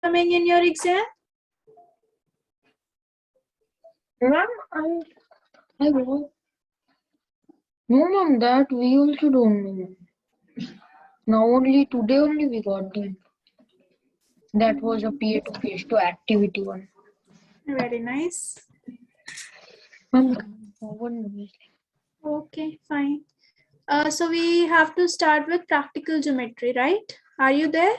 coming in your exam? Ma'am, I was. No, ma'am, that we also don't know. Now only today only we got them. That was a peer-to-face to activity one. Very nice. Ma'am, one minute. Okay, fine. So we have to start with practical geometry, right? Are you there?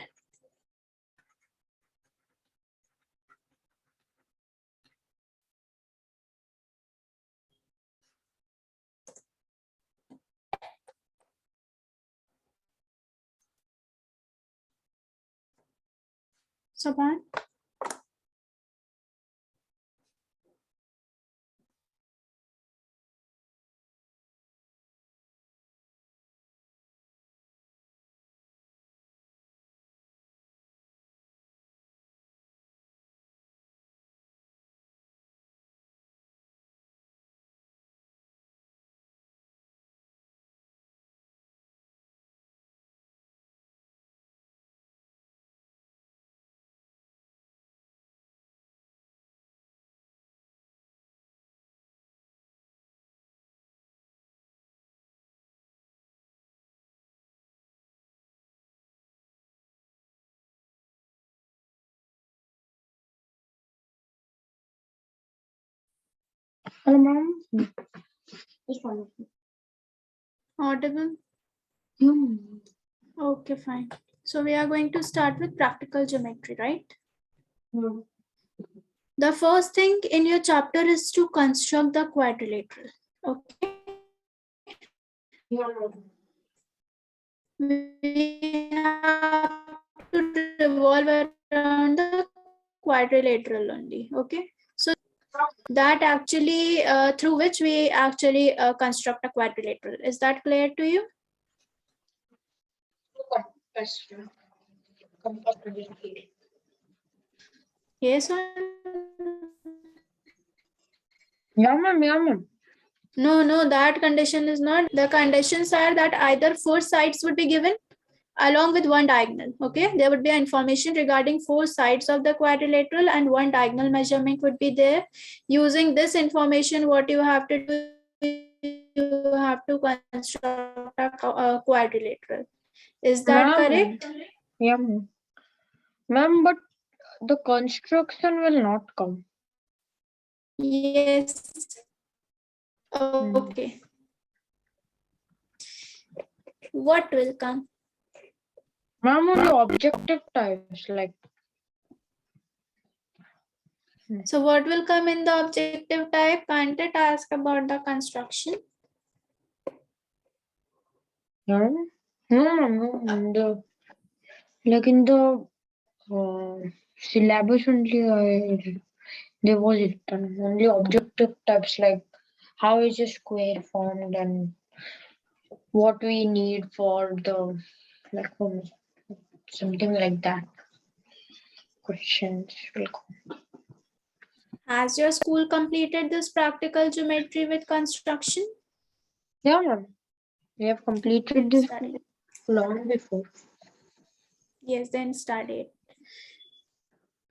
Saban? Hello, ma'am. This one. Audible? Yeah. Okay, fine. So we are going to start with practical geometry, right? Yeah. The first thing in your chapter is to construct the quadrilateral. Okay. Yeah. We have to revolve around the quadrilateral only. Okay. So that actually through which we actually construct a quadrilateral. Is that clear to you? Yes or Yeah, ma'am. Yeah, ma'am. no, that condition is not. The conditions are that either four sides would be given along with one diagonal. Okay, there would be information regarding four sides of the quadrilateral and one diagonal measurement would be there. Using this information, what you have to do, you have to construct a quadrilateral. Is that correct? Yeah, ma'am. Ma'am, but the construction will not come. Yes. Okay. What will come? Ma'am, only objective types like. So what will come in the objective type? Can't it ask about the construction? No, no. Like in the syllabus only, there was written only objective types like how is a square formed and what we need for the like something like that. Questions will come. Has your school completed this practical geometry with construction? Yeah, ma'am. We have completed this long before. Yes, then study it.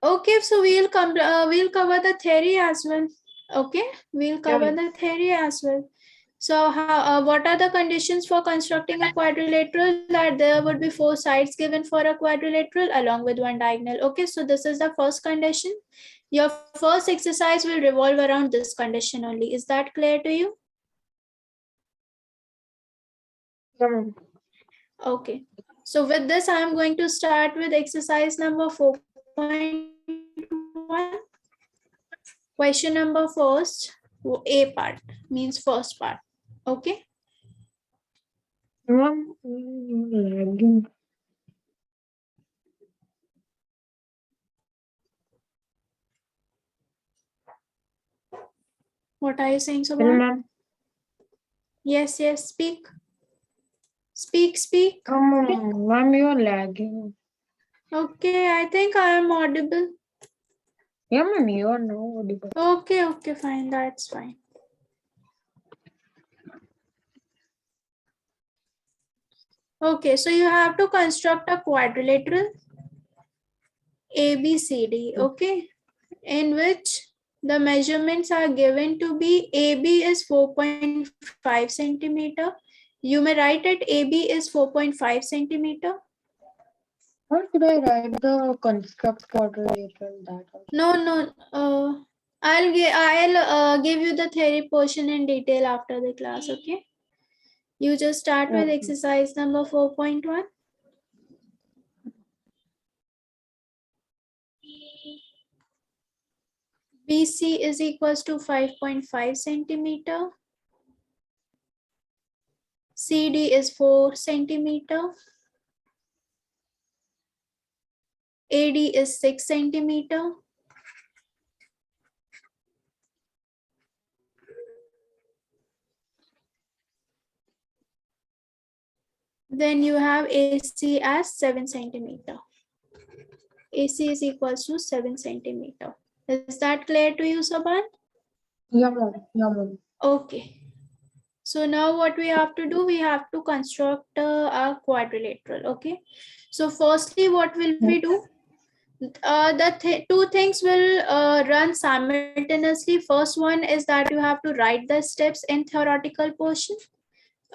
Okay, so we'll cover the theory as well. Okay, we'll cover the theory as well. So how, what are the conditions for constructing a quadrilateral? That there would be four sides given for a quadrilateral along with one diagonal. Okay, so this is the first condition. Your first exercise will revolve around this condition only. Is that clear to you? Yeah. Okay. So with this, I am going to start with exercise number 4.1. Question number first, A part means first part. Okay. Ma'am, lagging. What are you saying, Hello, Soban? ma'am. Yes, speak. Speak. Ma'am, you are lagging. Okay, I think I am audible. Yeah, ma'am, you are now audible. Okay, fine. That's fine. Okay, so you have to construct a quadrilateral. ABCD, okay, in which the measurements are given to be AB is 4.5 centimeter. You may write it AB is 4.5 centimeter. Or should I write the construct quadrilateral that also? No. I'll give you the theory portion in detail after the class, okay? You just start with Okay. exercise number 4.1. BC is equals to 5.5 centimeter. CD is 4 centimeter. AD is 6 centimeter. Then you have AC as 7 centimeter. AC is equals to 7 centimeter. Is that clear to you, Saban? Yeah, ma'am. Okay. So now what we have to do, we have to construct a quadrilateral, okay? So firstly, what will we do? Two things will run simultaneously. First one is that you have to write the steps in theoretical portion,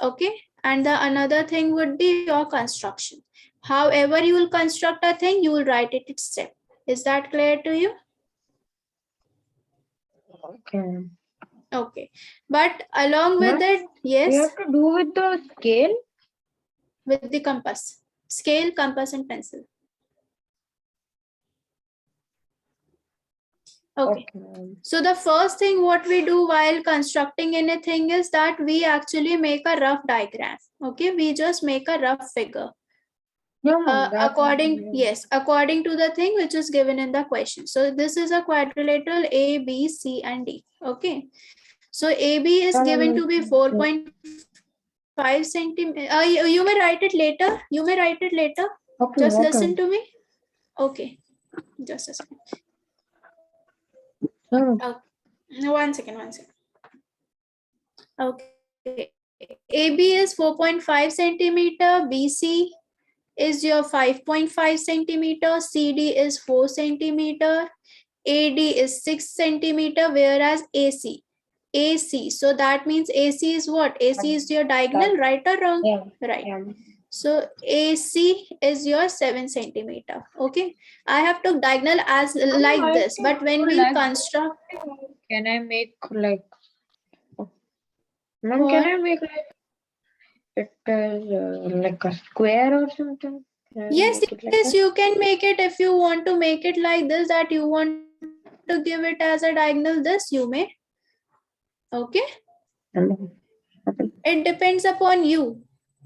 okay? And the another thing would be your construction. However you will construct a thing, you will write it its step. Is that clear to you? Okay. Okay. But along with it, yes. We have to do with the scale? With the compass. Scale, compass, and pencil. Okay. So the first thing what we do while constructing anything is that we actually make a rough diagram. Okay, we just make a rough figure. According to the thing which is given in the question. So this is a quadrilateral A, B, C, and D. Okay. So AB is given to be 4.5 centimeter. You may write it later. Okay, Just listen to me. Okay. Just a second. Okay. One second. Okay. AB is 4.5 centimeter. BC is your 5.5 centimeter. CD is 4 centimeter. AD is 6 centimeter. Whereas AC. So that means AC is what? AC is your diagonal, right or wrong? Yeah. Right. Yeah. So AC is your 7 centimeter. Okay. I have to diagonal as like this, but when we construct. Can I make like? Ma'am, can I make like it like a square or something? Yes, you can make it if you want to make it like this, that you want to give it as a diagonal, this you may. Okay. It depends upon you.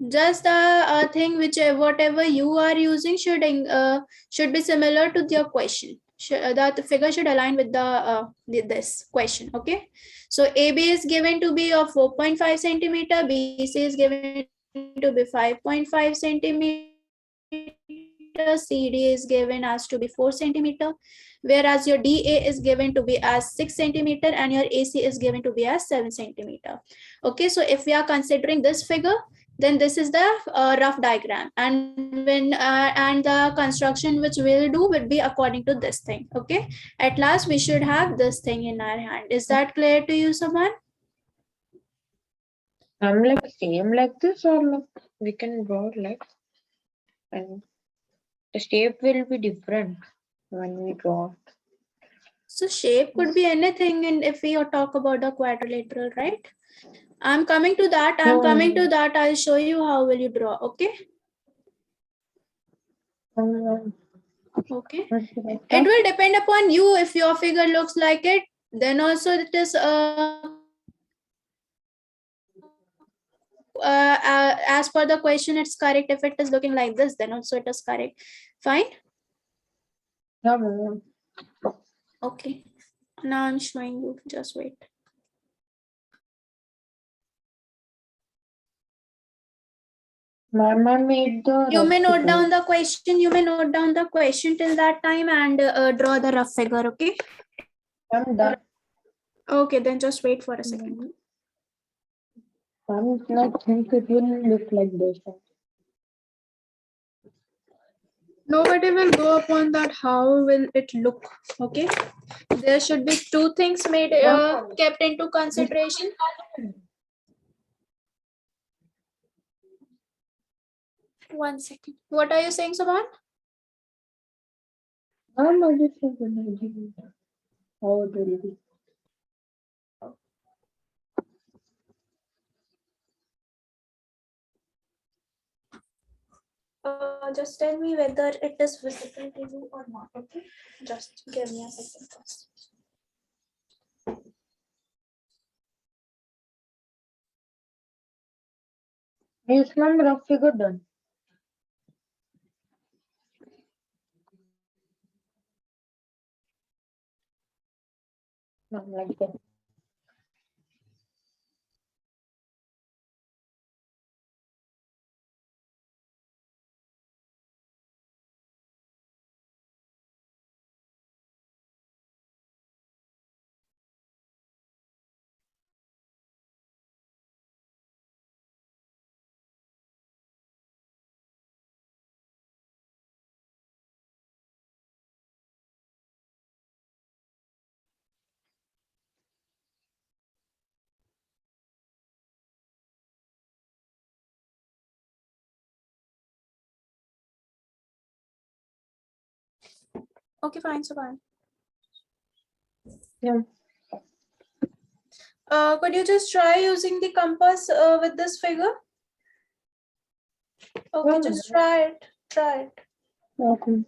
Just the thing which whatever you are using should be similar to your question. The figure should align with the this question. Okay. So AB is given to be of 4.5 centimeter. BC is given to be 5.5 centimeter. CD is given as to be 4 centimeter, whereas your DA is given to be as 6 centimeter and your AC is given to be as 7 centimeter. Okay, so if we are considering this figure, then this is the rough diagram, and the construction which we'll do would be according to this thing. Okay, at last we should have this thing in our hand. Is that clear to you, Saman? I'm like same like this, or like we can draw like, and the shape will be different when we draw. So shape could be anything, and if we talk about the quadrilateral, right? I'm coming to that. I'll show you how will you draw. Okay. Okay. It will depend upon you. If your figure looks like it, then also it is as per the question, it's correct. If it is looking like this, then also it is correct. Fine. Okay. Now I'm showing you. Just wait. Mama made the. You may note down the question. Till that time and draw the rough figure. Okay. I'm done. Okay, then just wait for a second. I think it will look like this. nobody will go upon that how will it look. Okay, there should be two things made kept into consideration. One second, what are you saying, Subhan? I just have an idea how it will be. Just tell me whether it is visible to you or not. Okay, just give me a second first. Yes, ma'am, rough figure done. Ma'am, like that. Okay, fine, Subhan. Yeah. Could you just try using the compass with this figure? Okay, Yeah. just try it. Try it. Okay.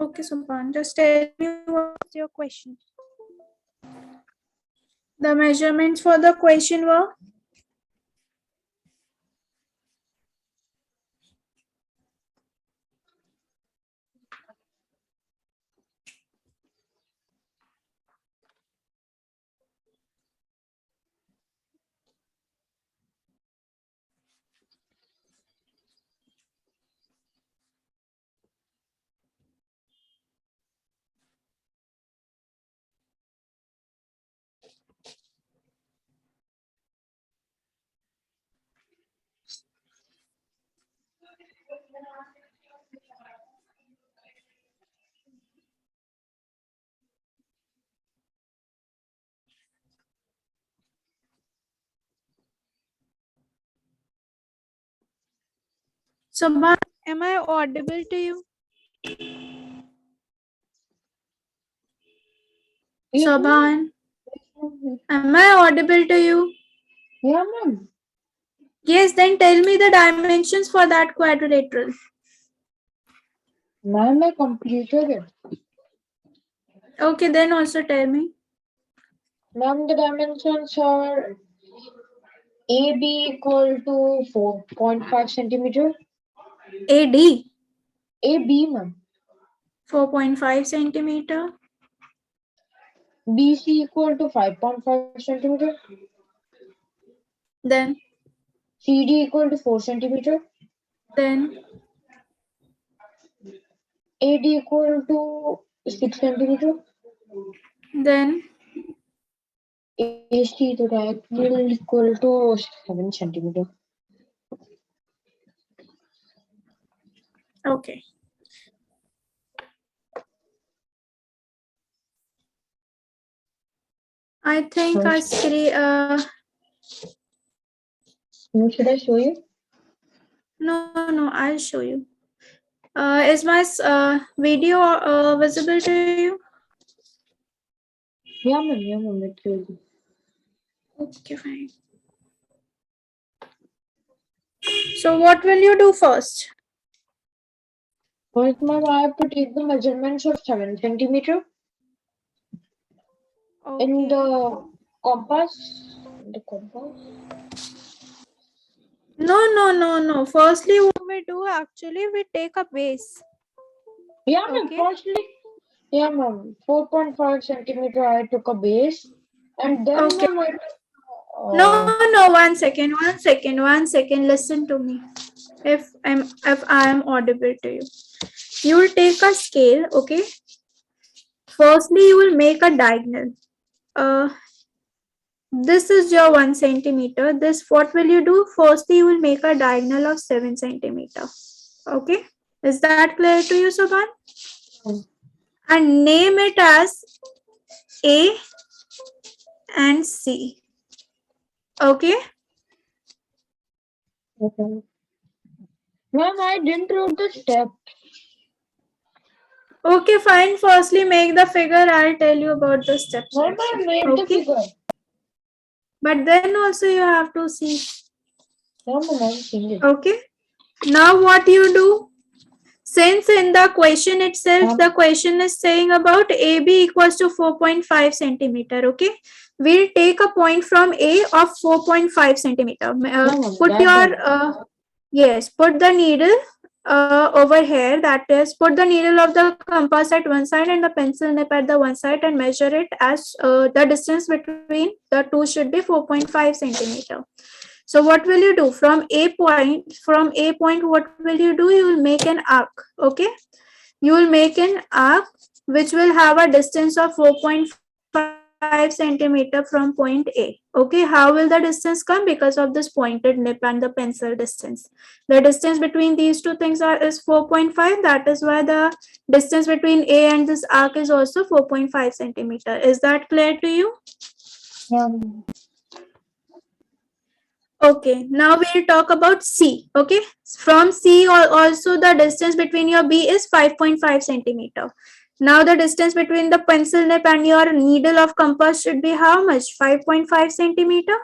Okay, Supan, just tell me what's your question. The measurements for the question were? Suban, am I audible to you? Saban, am I audible to you? Yeah, ma'am. Yes, then tell me the dimensions for that quadrilateral. Ma'am, I completed it. Okay, then also tell me. Ma'am, the dimensions are AB equal to 4.5 centimeter. AD, AB, ma'am. 4.5 centimeter. BC equal to 5.5 centimeter. Then, CD equal to 4 centimeter. then, AD equal to 6 centimeter. then. AC to diagonal equal to 7 centimeter. Okay. I think I Should I show you? no, I'll show you. Is my video visible to you? Yeah, ma'am, it will be. Okay, fine. So what will you do first? First, ma'am, I have to take the measurements of 7 centimeter in Okay. the compass. The compass. No. Firstly, what we do actually, we take a base. Yeah, ma'am, Okay. firstly. Yeah, ma'am. 4.5 centimeter I took a base. And then, Okay. ma'am, No. 1 second. Listen to me. If I am audible to you, you will take a scale. Okay. Firstly, you will make a diagonal. This is your 1 centimeter. This, what will you do? Firstly, you will make a diagonal of 7 centimeter. Okay. Is that clear to you, Subhan? And name it as A and C. Okay. okay. Ma'am, I didn't wrote the step. Okay, fine. Firstly, make the figure. I'll tell you about the steps. Ma'am, I made the figure. But then also you have to see. Ma'am, I'm seeing it. Okay. Now what you do? Since in the question itself, the question is saying about AB equals to 4.5 centimeter. Okay. We'll take a point from A of 4.5 centimeter. Put your yes, put the needle over here. That is, put the needle of the compass at one side and the pencil nib at the one side and measure it as the distance between the two should be 4.5 centimeter. So what will you do? From A point, what will you do? You will make an arc. Okay. You will make an arc which will have a distance of 4.5 centimeter from point A. Okay, how will the distance come? Because of this pointed nip and the pencil distance. The distance between these two things is 4.5. That is why the distance between A and this arc is also 4.5 centimeter. Is that clear to you? Yeah. Okay, now we'll talk about C. Okay, from C also the distance between your B is 5.5 centimeter. Now the distance between the pencil nib and your needle of compass should be how much? 5.5 centimeter.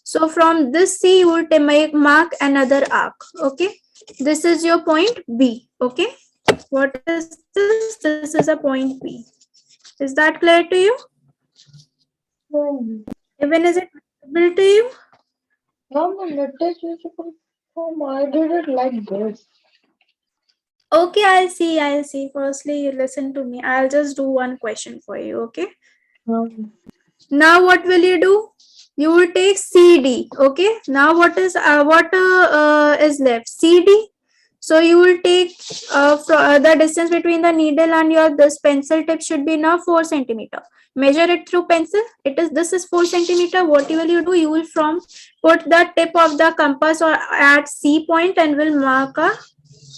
So from this C you will mark another arc. Okay, this is your point B. Okay, what is this? This is a point B. Is that clear to you? Even is it visible to you? Yeah, let us use it from I did it like this. Okay, I'll see. I'll see. Firstly, you listen to me. I'll just do one question for you. Okay. Now, what will you do? You will take CD. Okay. Now, what is left? CD. So you will take the distance between the needle and your this pencil tip should be now 4 centimeter. Measure it through pencil. This is 4 centimeter. What will you do? You will put the tip of the compass or at C point and will mark a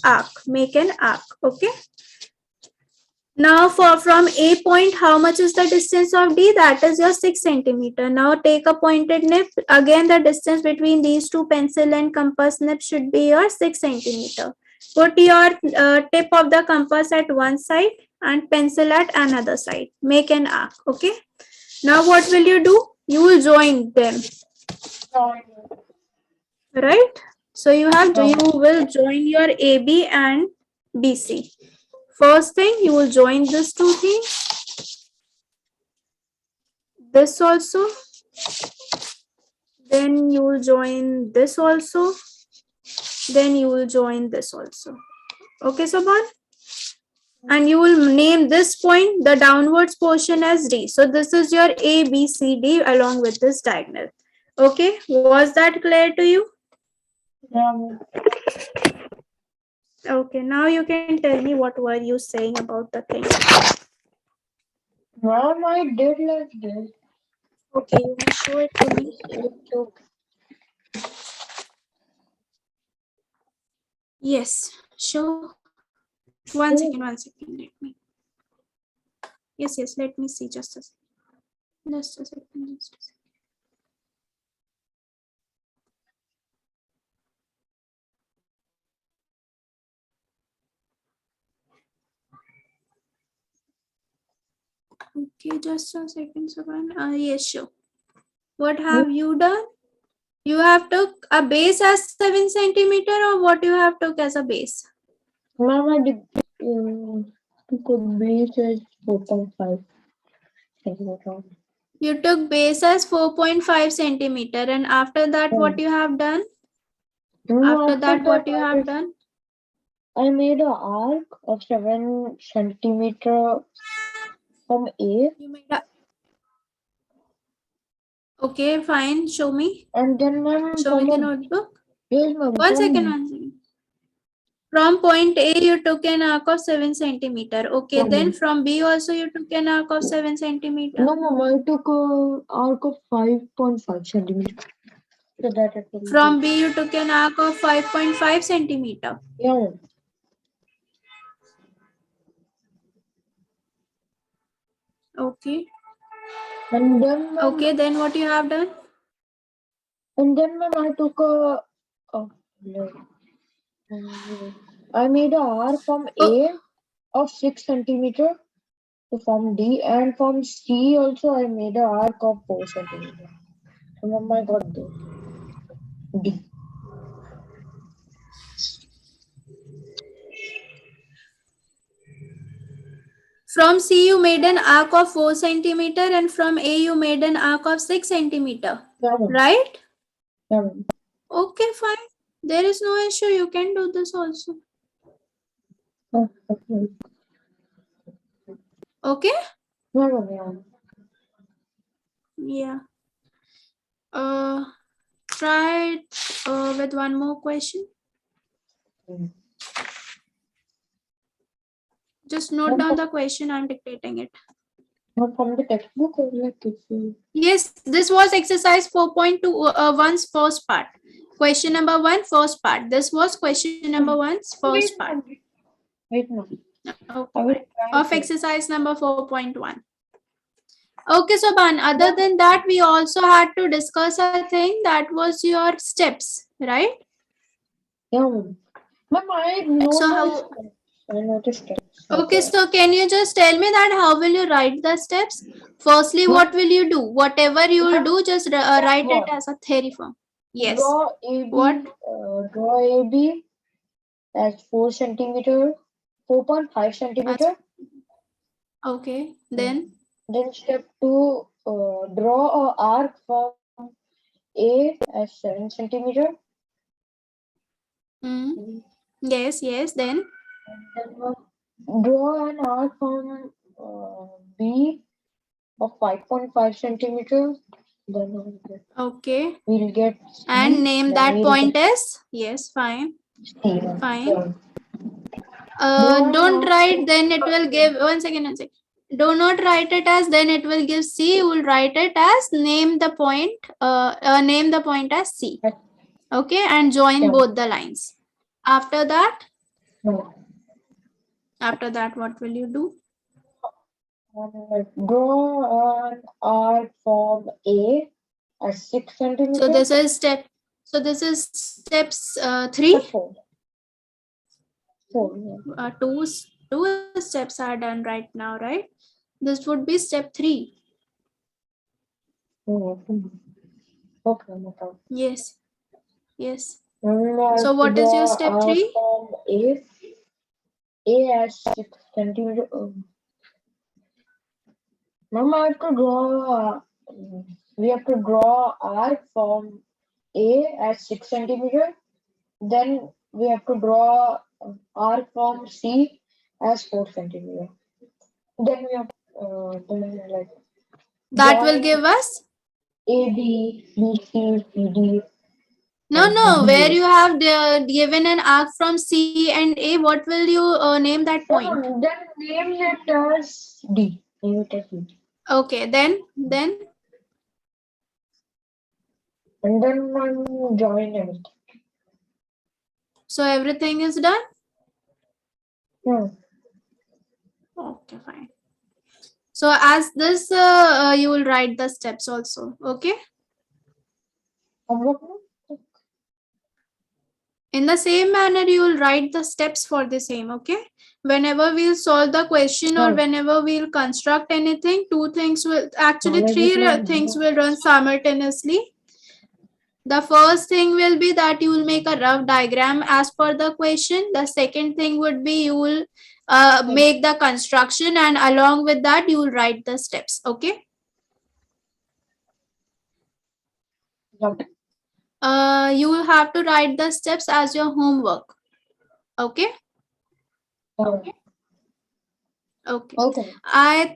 arc, make an arc. Okay, now from A point, how much is the distance of D? That is your 6 centimeter. Now take a pointed nib. Again, the distance between these two pencil and compass nib should be your 6 centimeter. Put your tip of the compass at one side and pencil at another side. Make an arc. Okay, now what will you do? You will join them, right? So you will join your AB and BC. First thing, you will join this two things. This also. Then you will join this also. Then you will join this also. Okay, Saban? And you will name this point, the downwards portion, as D. So this is your A, B, C, D along with this diagonal. Okay, was that clear to you? Yeah. Okay, now you can tell me what were you saying about the thing. Ma'am, I did like this. Okay, you must show it to me. Yes, show. One second, let me. Yes, let me see just a second. Just a second. Okay, just a second, Saban. Yes, sure. What have you done? You have took a base as 7 centimeter, or what you have took as a base? Ma'am, I did took a base as 4.5 centimeter. You took base as 4.5 centimeter, and after that, what you have done? After that, what you have done? I made an arc of 7 centimeter from A. You made a. Okay, fine. Show me. And then, ma'am, Show me the notebook. yes, ma'am, One second. From point A, you took an arc of 7 centimeter. Okay, then from B also you took an arc of 7 centimeter. No, ma'am, I took an arc of 5.5 centimeter. So that it will From B, you took an arc of 5.5 centimeter. Yeah. Okay. And then, ma'am, Okay, then what you have done? I took I made an arc from A of 6 centimeter to form D, and from C also I made an arc of 4 centimeter. So, ma'am, I got this. D. From C, you made an arc of 4 centimeter, and from A, you made an arc of 6 centimeter. Yeah, right? Yeah, Okay, fine. There is no issue. You can do this also. Okay? Yeah. Yeah. Uh, try it with one more question. Just note down the question. I'm dictating it. Not from the textbook or like it's Yes, this was exercise 4.2 first part. Question number 1, first part. This was question number 1's first part. Wait, no. Okay. Of exercise number 4.1. Okay, so Ban, other than that, we also had to discuss a thing that was your steps, right? Yeah, ma'am, I know So the how? steps. I know the steps. Okay, so can you just tell me that how will you write the steps? Firstly, what will you do? Whatever you will do, just write it as a theory form. Yes. Draw AB. What? Draw AB as 4 centimeter, 4.5 centimeter. Okay. Then Step 2, draw a arc from A as 7 centimeter. yes, yes. Then Draw an arc from B of 5.5 centimeter. Then okay. we'll get C, And name that we'll point as yes, fine. C. Fine. Don't write, then it will give 1 second, 1 second. Do not write it as then it will give C. You will write it as name the point. Name the point as C. Okay, and join both the lines. After that, what will you do? Draw an arc from A at 6 centimeters. So this is step. So this is steps 3. 4. Two steps are done right now, right? This would be step 3. Okay. Yes. Yes. So what is your step 3? From A at 6 centimeter. Mama, I have to draw. We have to draw arc from A at 6 centimeter. Then we have to draw arc from C as 4 centimeter. Then we have like that will give us AB, BC, CD. No, where you have given an arc from C and A, what will you name that point? Then name it as D. Name it as D. Okay, then And then I'm drawing everything. So everything is done? Yeah. Okay, fine. So as this, you will write the steps also. Okay. In the same manner, you will write the steps for the same. Okay. Whenever we'll solve the question or whenever we'll construct anything, three things will run simultaneously. The first thing will be that you will make a rough diagram as per the question. The second thing would be you will make the construction, and along with that you will write the steps. Okay. You will have to write the steps as your homework. Okay. Okay. I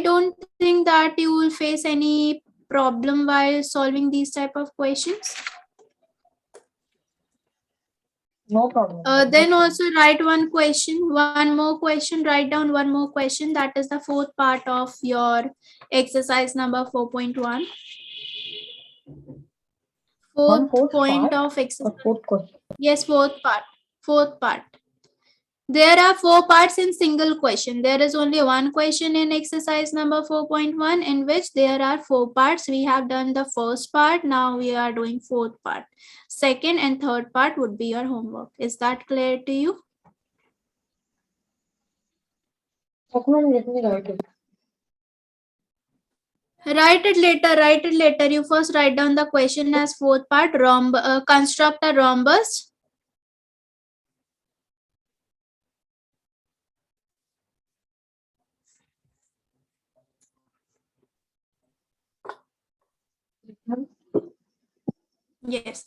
don't think that you will face any problem while solving these type of questions. No problem. Then also write one more question, write down one more question. That is the fourth part of your exercise number 4.1. Fourth point of exercise. Fourth question. Yes, fourth part. There are 4 parts in single question. There is only one question in exercise number 4.1 in which there are 4 parts. We have done the first part. Now we are doing fourth part. Second and third part would be your homework. Is that clear to you? Let me write it. Write it later. You first write down the question as fourth part. Construct a rhombus. Yes.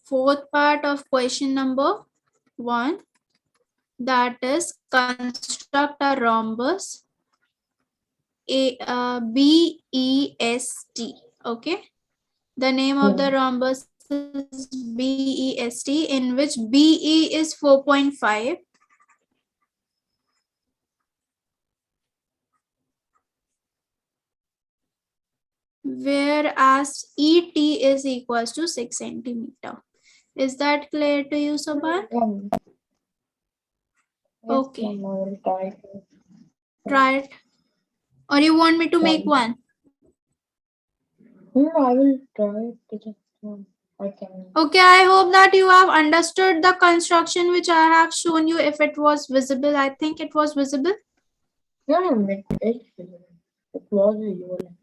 Fourth part of question number 1. That is construct a rhombus. BEST. Okay. The name of the rhombus is BEST, in which BE is 4.5. Whereas ET is equals to 6 centimeter. Is that clear to you, Sobhan? Okay. Try it. Or you want me to make one? No, I will try it. I can. Okay, I hope that you have understood the construction which I have shown you. If it was visible, I think it was visible. No, it's visible. It was visible.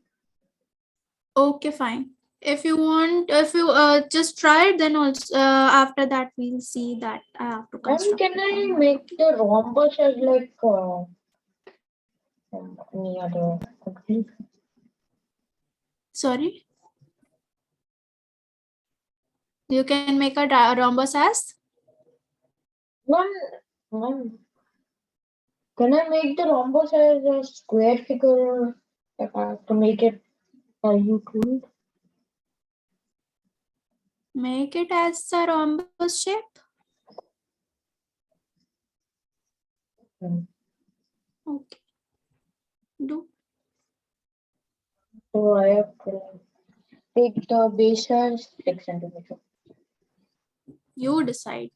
Okay, fine. If you want, if you just try it, then also after that we'll see that I have to construct. Can I make the rhombus as like any other? Sorry? You can make a rhombus as? One. Can I make the rhombus as a square figure? If I have to make it, you could. Make it as a rhombus shape. Okay. Do. So I have to take the base as 6 centimeter. You decide.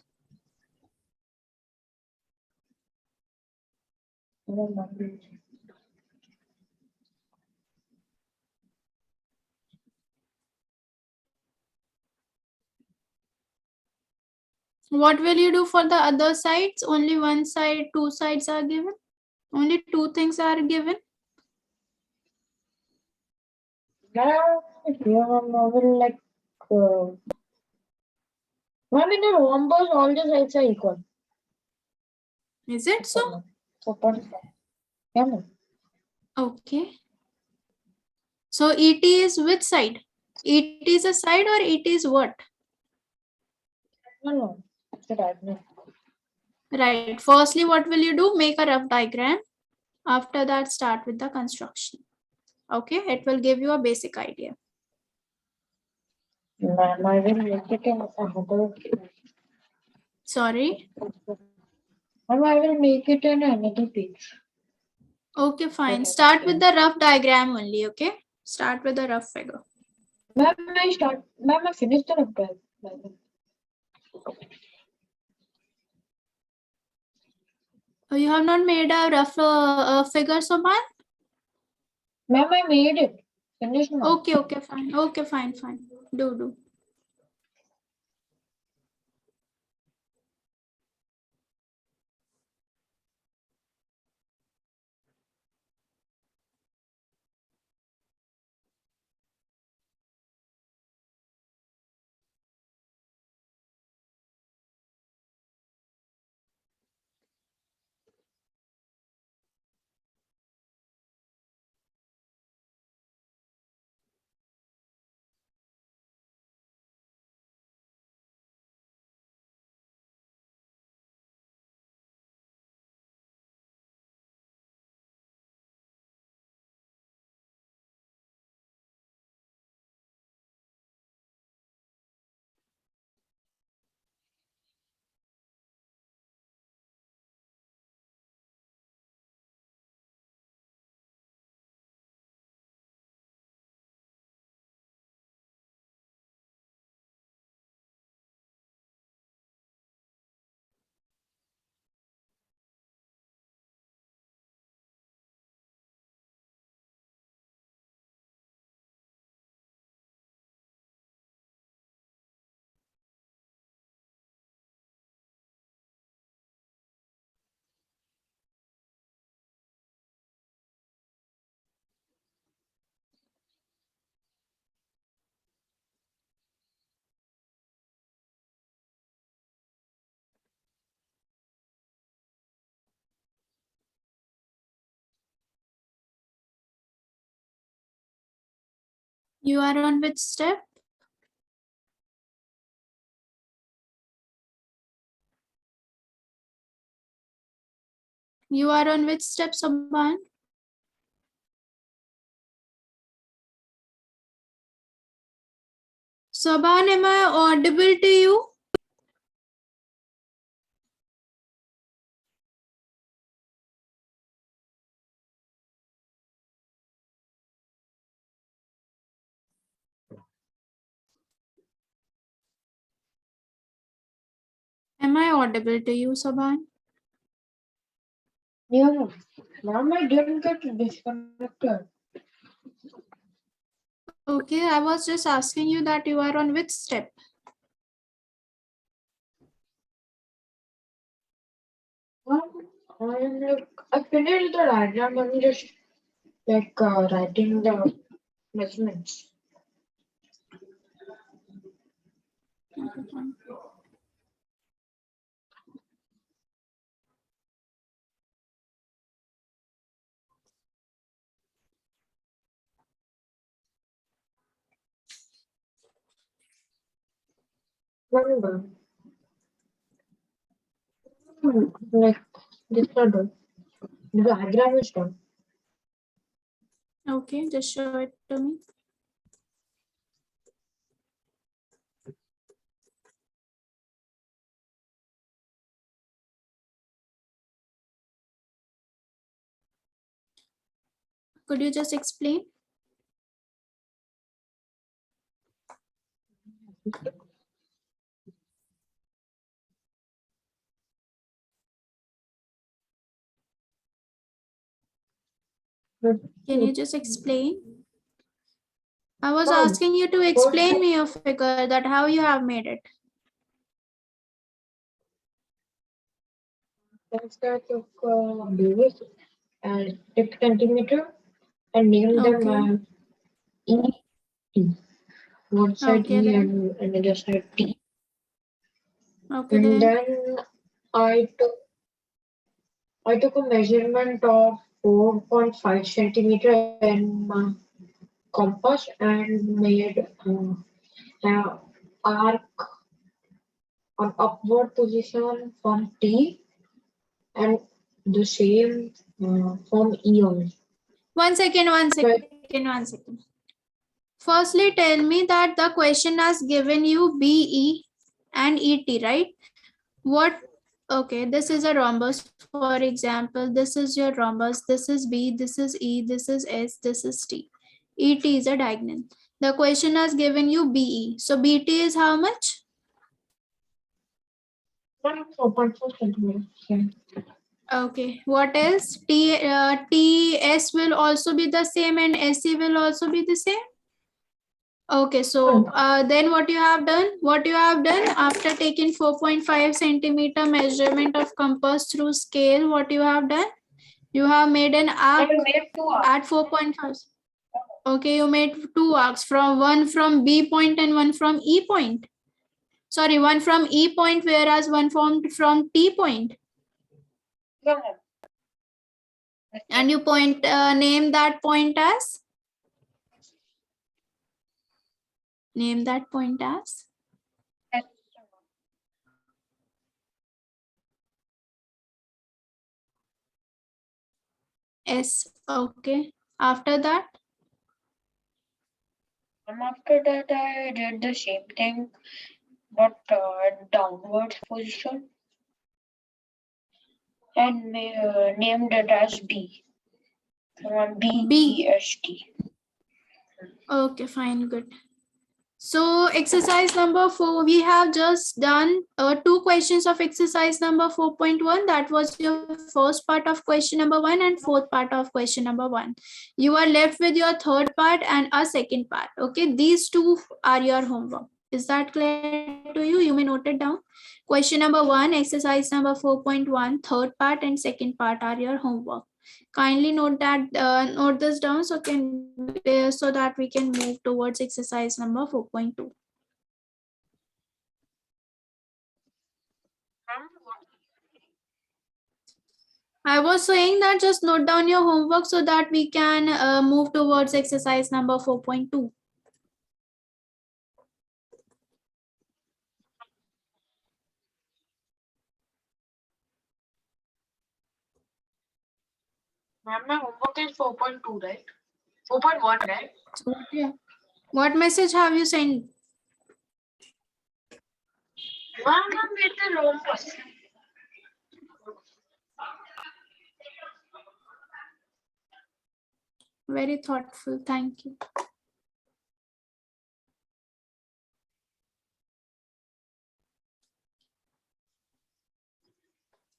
What will you do for the other sides? Only one side, two sides are given? Only two things are given? Now, here I will like. I mean, in rhombus, all the sides are equal. Is it so? 4.5. Yeah, no. Okay. So ET is which side? ET is a side or ET is what? No. It's a diagonal. Right. Firstly, what will you do? Make a rough diagram. After that, start with the construction. Okay. It will give you a basic idea. Ma'am, I will make it in another. Sorry. Ma'am, I will make it in another page. Okay, fine. Start with the rough diagram only. Okay. Start with the rough figure. Ma'am, I finished the rough diagram. Oh, you have not made a rough figure, Soman? Ma'am, I made it. Finished now. Okay, fine. Okay, fine. Do. You are on which step? You are on which step, Soman? Saban, am I audible to you? Am I audible to you, Saban? Yeah, ma'am, I didn't get disconnected. Okay, I was just asking you that you are on which step? I'm like, I finished the diagram and just like writing the measurements. Okay, fine. Remember, like this are done. The diagram is done. Okay, just show it to me. Could you just explain? Can you just explain? I was Ma'am, asking you to explain me your figure, that how you have made it. first I took base and 6 centimeter and named them Okay. as E. One side Okay E then. and another side T. Okay And then. then I took a measurement of 4.5 centimeter in compass and made an arc on upward position from T and the same from E also. One second, one But second, one second. Firstly, tell me that the question has given you BE and ET, right? What? Okay, this is a rhombus. For example, this is your rhombus. This is B, this is E, this is S, this is T. ET is a diagonal. The question has given you BE. So BT is how much? 4.4 centimeters. Yeah. Okay, what else? TS will also be the same and SE will also be the same. Okay, so then what you have done? What you have done after taking 4.5 centimeter measurement of compass through scale, what you have done? You have made an arc at 4.5. Okay, you made two arcs from one from B point and one from E point. Sorry, one from E point, whereas one from T point. Yeah. And you name that point as? Name that point as? S. Okay. After that? And after that, I did the same thing, but downwards position and named it as B. B. BEST. Okay, fine, good. So exercise number 4, we have just done 2 questions of exercise number 4.1. That was your first part of question number 1 and fourth part of question number 1. You are left with your third part and a second part. Okay, these two are your homework. Is that clear to you? You may note it down. Question number 1, exercise number 4.1, third part and second part are your homework. Kindly note this down so that we can move towards exercise number 4.2. I was saying that just note down your homework so that we can move towards exercise number 4.2. Ma'am, my homework is 4.2, right? 4.1, right? So, yeah. What message have you sent? With the rhombus. Very thoughtful. Thank you.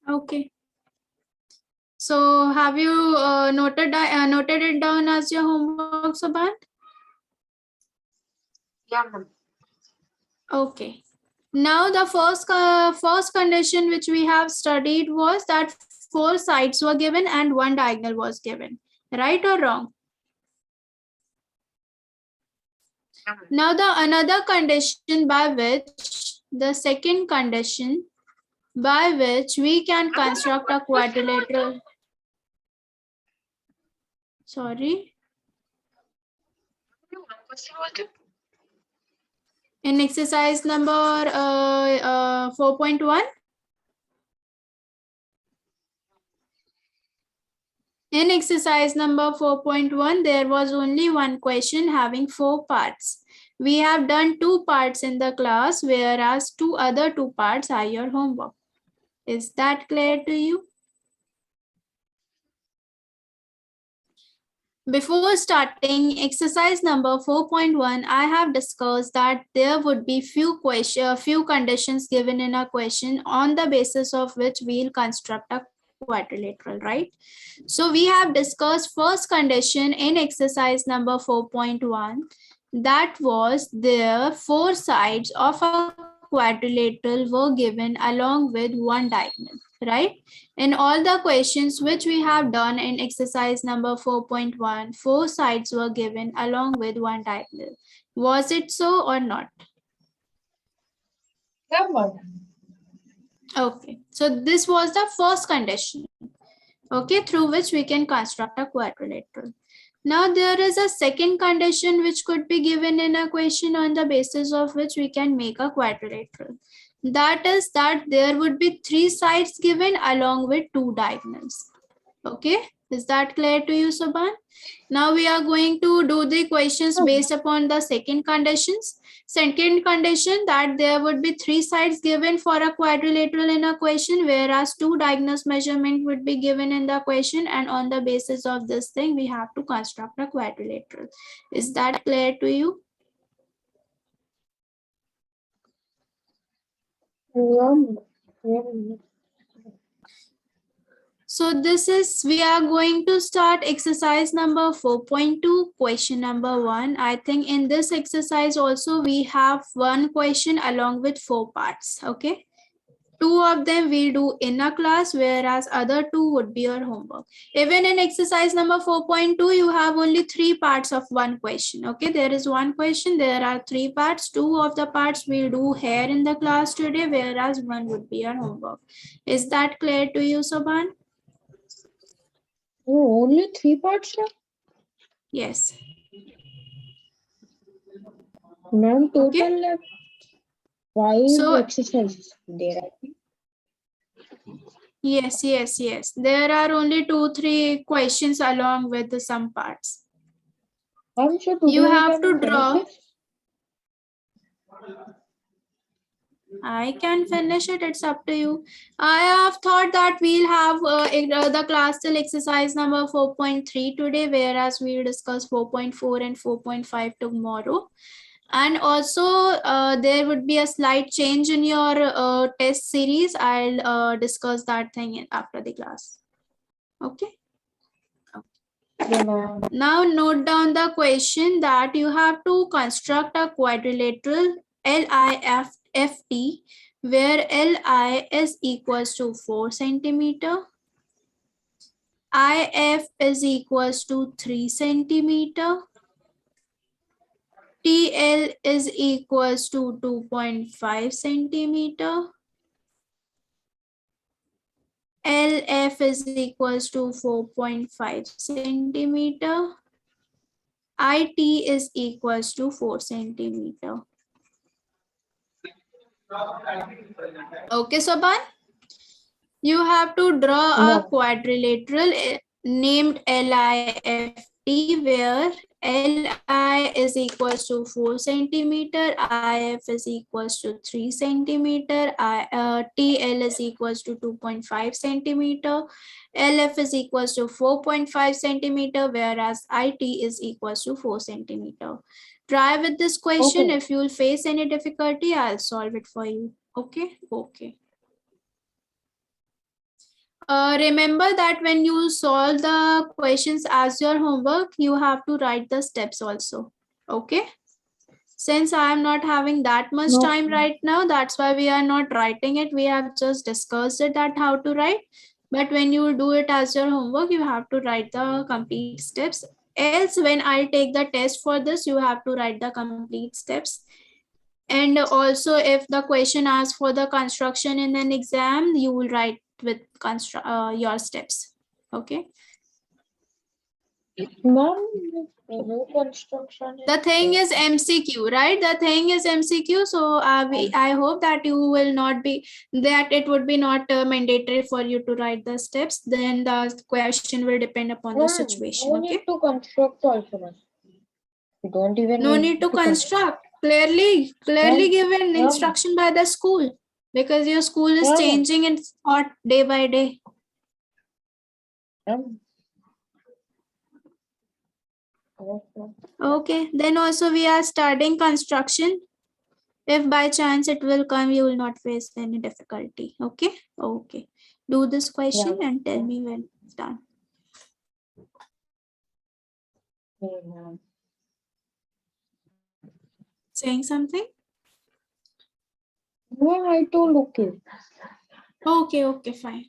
Okay. So have you noted it down as your homework, Saban? Yeah, ma'am. Okay. Now the first condition which we have studied was that 4 sides were given and 1 diagonal was given. Right or wrong? Now the another condition by which, the second condition by which we can construct a quadrilateral. Sorry. In exercise number 4.1. In exercise number 4.1, there was only one question having 4 parts. We have done 2 parts in the class, whereas other 2 parts are your homework. Is that clear to you? Before starting exercise number 4.1, I have discussed that there would be few conditions given in a question on the basis of which we'll construct a quadrilateral, right? So we have discussed first condition in exercise number 4.1. That was there 4 sides of a quadrilateral were given along with 1 diagonal, right? In all the questions which we have done in exercise number 4.1, 4 sides were given along with 1 diagonal. Was it so or not? Yeah, ma'am. Okay, so this was the first condition, okay, through which we can construct a quadrilateral. Now there is a second condition which could be given in a question on the basis of which we can make a quadrilateral. That is that there would be 3 sides given along with 2 diagonals. Okay, is that clear to you, Saban? Now we are going to do the questions based upon the second conditions. Second condition, that there would be 3 sides given for a quadrilateral in a question, whereas 2 diagonals measurement would be given in the question, and on the basis of this thing we have to construct a quadrilateral. Is that clear to you? Yeah. So this is, we are going to start exercise number 4.2, question number 1. I think in this exercise also we have one question along with 4 parts, okay? 2 of them we'll do in a class, whereas other 2 would be your homework. Even in exercise number 4.2, you have only 3 parts of one question, okay? There is one question, there are 3 parts. 2 of the parts we'll do here in the class today, whereas 1 would be your homework. Is that clear to you, Soban? Oh, only 3 parts, sir? Yes. Ma'am, total Okay. 5 exercises there. Yes. There are only 2-3 questions along with some parts. I'm sure You today we have to can finish draw. this. I can finish it. It's up to you. I have thought that we'll have the class till exercise number 4.3 today, whereas we'll discuss 4.4 and 4.5 tomorrow. And also there would be a slight change in your test series. I'll discuss that thing after the class. Okay. Yeah, ma'am. Now note down the question that you have to construct a quadrilateral LIFT where LI is equals to 4 centimeter, IF is equals to 3 centimeter, TL is equals to 2.5 centimeter, LF is equals to 4.5 centimeter, IT is equals to 4 centimeter. Okay, Soban? You have to draw a quadrilateral named LIFT. T, where Li is equals to 4 centimeter, If is equals to 3 centimeter, TL is equals to 2.5 centimeter, LF is equals to 4.5 centimeter, whereas IT is equals to 4 centimeter. Try with this question. Okay. If you will face any difficulty, I'll solve it for you. Okay? Okay. Remember that when you solve the questions as your homework, you have to write the steps also. Okay? Since I am not having that much No. time right now, that's why we are not writing it. We have just discussed it that how to write. But when you do it as your homework, you have to write the complete steps. Else, when I take the test for this, you have to write the complete steps. And also, if the question asks for the construction in an exam, you will write with your steps. Okay. Mom, no construction. The thing is MCQ, right? The thing is MCQ. So I hope that you will not be, that it would be not mandatory for you to write the steps. Then the question will depend upon the situation. No need to construct also, ma'am. You don't even No need to construct. Clearly Yeah. given Yeah. instruction by the school, because your school is Yeah. changing its thought day by day. Yeah. Okay, then also we are starting construction. If by chance it will come, you will not face any difficulty. Okay. Okay, do this question and tell me when it's done. Yeah. Saying something? No, I told okay. Okay, okay, fine.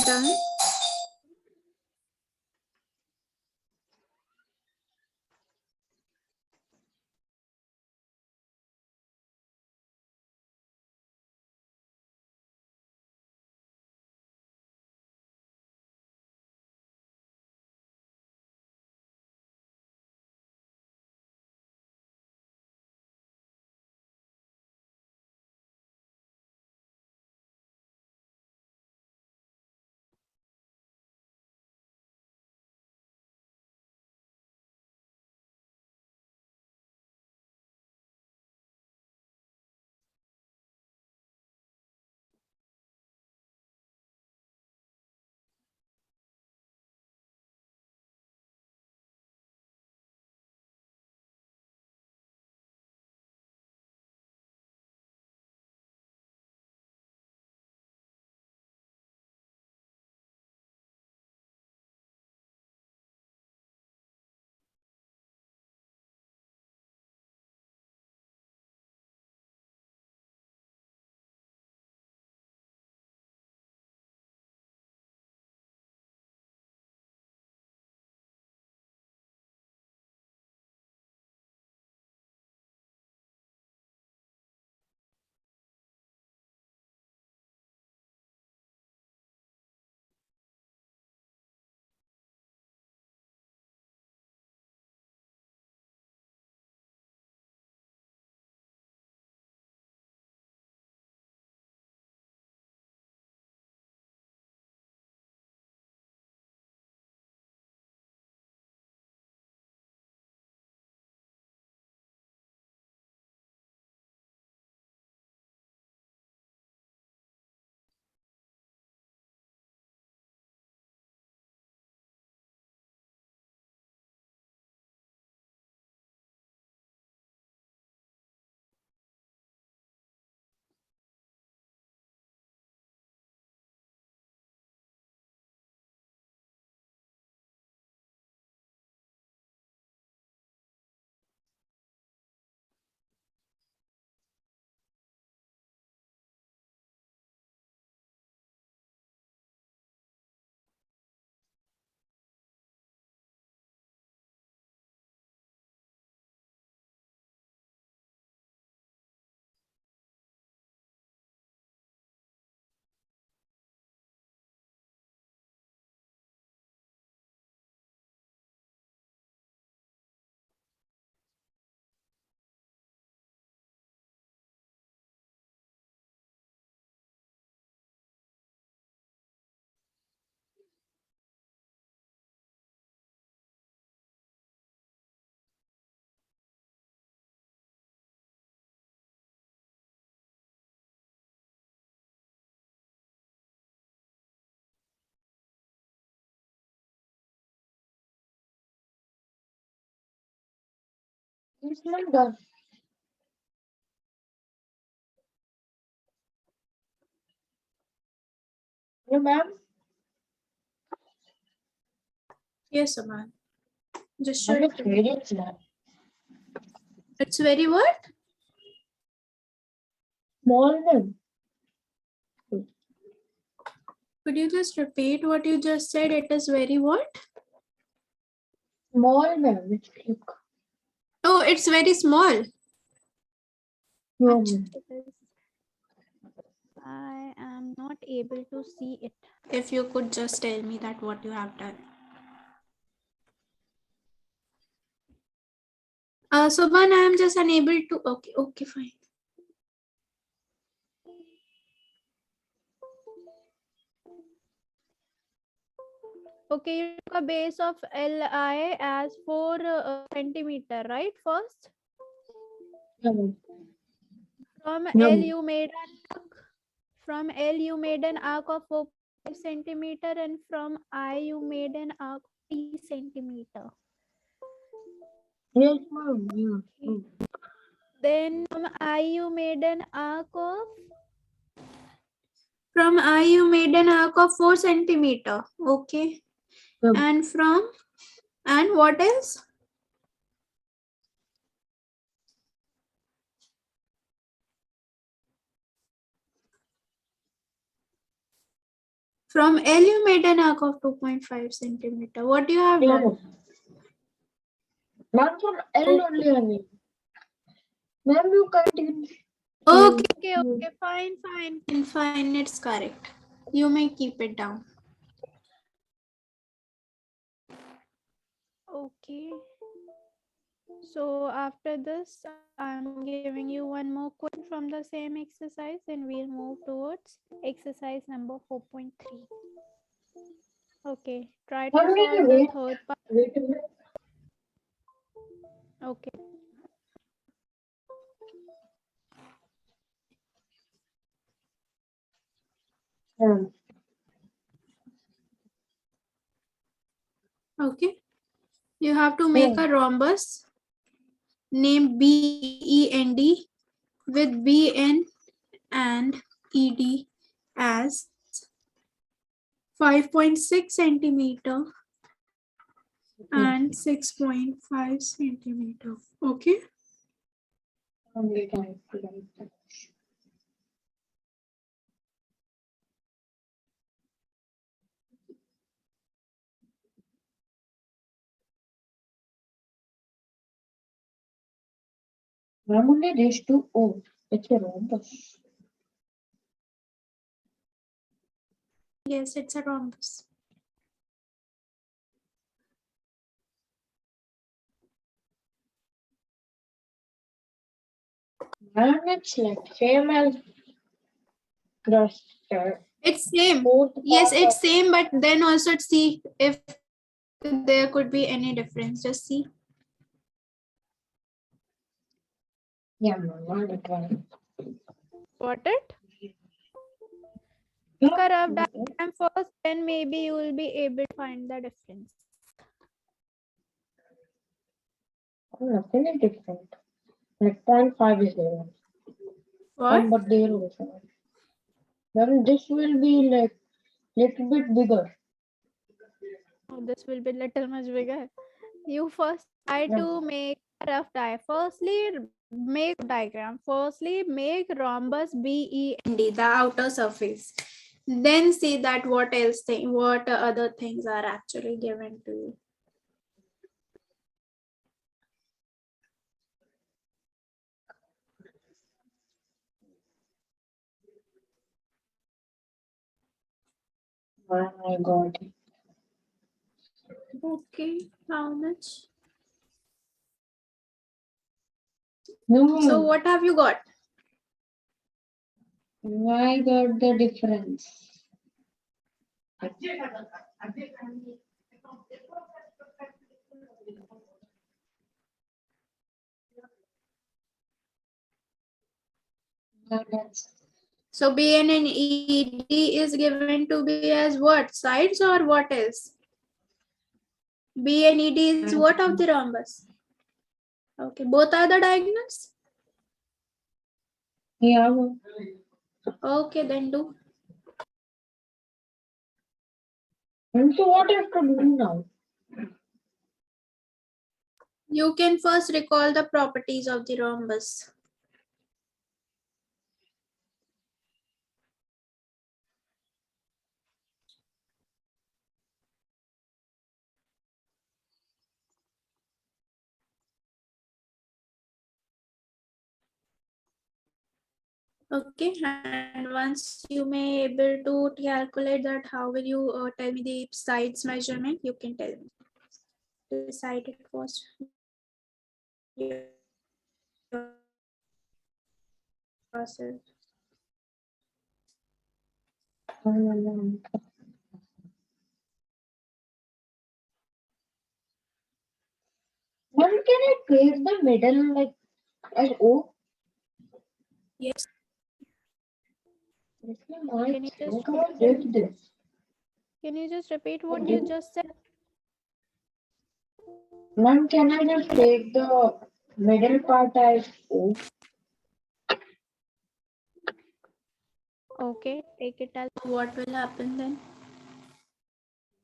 Done. It's not done. No, ma'am. Yes, Aman. Just show Ma'am, it it's to me. very small. It's very what? Small one. Could you just repeat what you just said? It is very what? Small, ma'am. It's click. Oh, it's very small. No, Actually, ma'am. it is. I am not able to see it. If you could just tell me that what you have done. Subhan, I am just unable to. Okay, fine. Okay, you took a base of Li as 4 centimeter, right? First, No, ma'am. from No, L ma'am. you made an arc. From L you made an arc of 4 centimeter, and from I you made an arc of 3 centimeter. Yes, ma'am. Yeah. Okay. Then from I you made an arc of. From I you made an arc of 4 centimeter. Okay. Ma'am. And from, and what else? From L you made an arc of 2.5 centimeter. What you have No, done? ma'am. Ma'am, from L only, I mean. Ma'am, you continue. Okay, fine, it's correct. You may keep it down. Okay. So after this, I'm giving you one more question from the same exercise, and we'll move towards exercise number 4.3. Okay, try to Ma'am, solve the third part. wait a minute. Okay. Ma'am. Okay. You have to make a rhombus named BEND with BN and ED as 5.6 centimeter and 6.5 centimeter. Okay. Only time to write that. Ma'am, only these two. Oh, it's a rhombus. Yes, it's a rhombus. Ma'am, it's like same as the It's same. fourth Yes, part it's of. same, but then also see if there could be any difference. Just see. Yeah, ma'am, not that one. Got it? Yeah, Make a rough got it. diagram first, then maybe you will be able to find the difference. Oh, nothing is different. Like 0.5 is there. What? But there also. Then this will be like little bit bigger. Oh, this will be little much bigger. You first try Yeah. to make a rough diagram. Firstly, make diagram. Firstly, make rhombus BEND, the outer surface. Then see that what else thing, what other things are actually given to you. Oh my God. Okay, how much? No, So what have you got? I got the difference. That's So BN and ED is given to be as what? Sides or what else? B and ED is what of the rhombus? Okay, both are the diagonals? Yeah, ma'am. Okay, then do. And so what I have to do now? You can first recall the properties of the rhombus. Okay, and once you may able to calculate that, how will you tell me the sides measurement? You can tell me. Decide it first yourself. When can I place the middle like as O? Yes. I Can you just think I did this. repeat what you just said? Ma'am, can I just take the middle part as O? Okay, take it as what will happen then?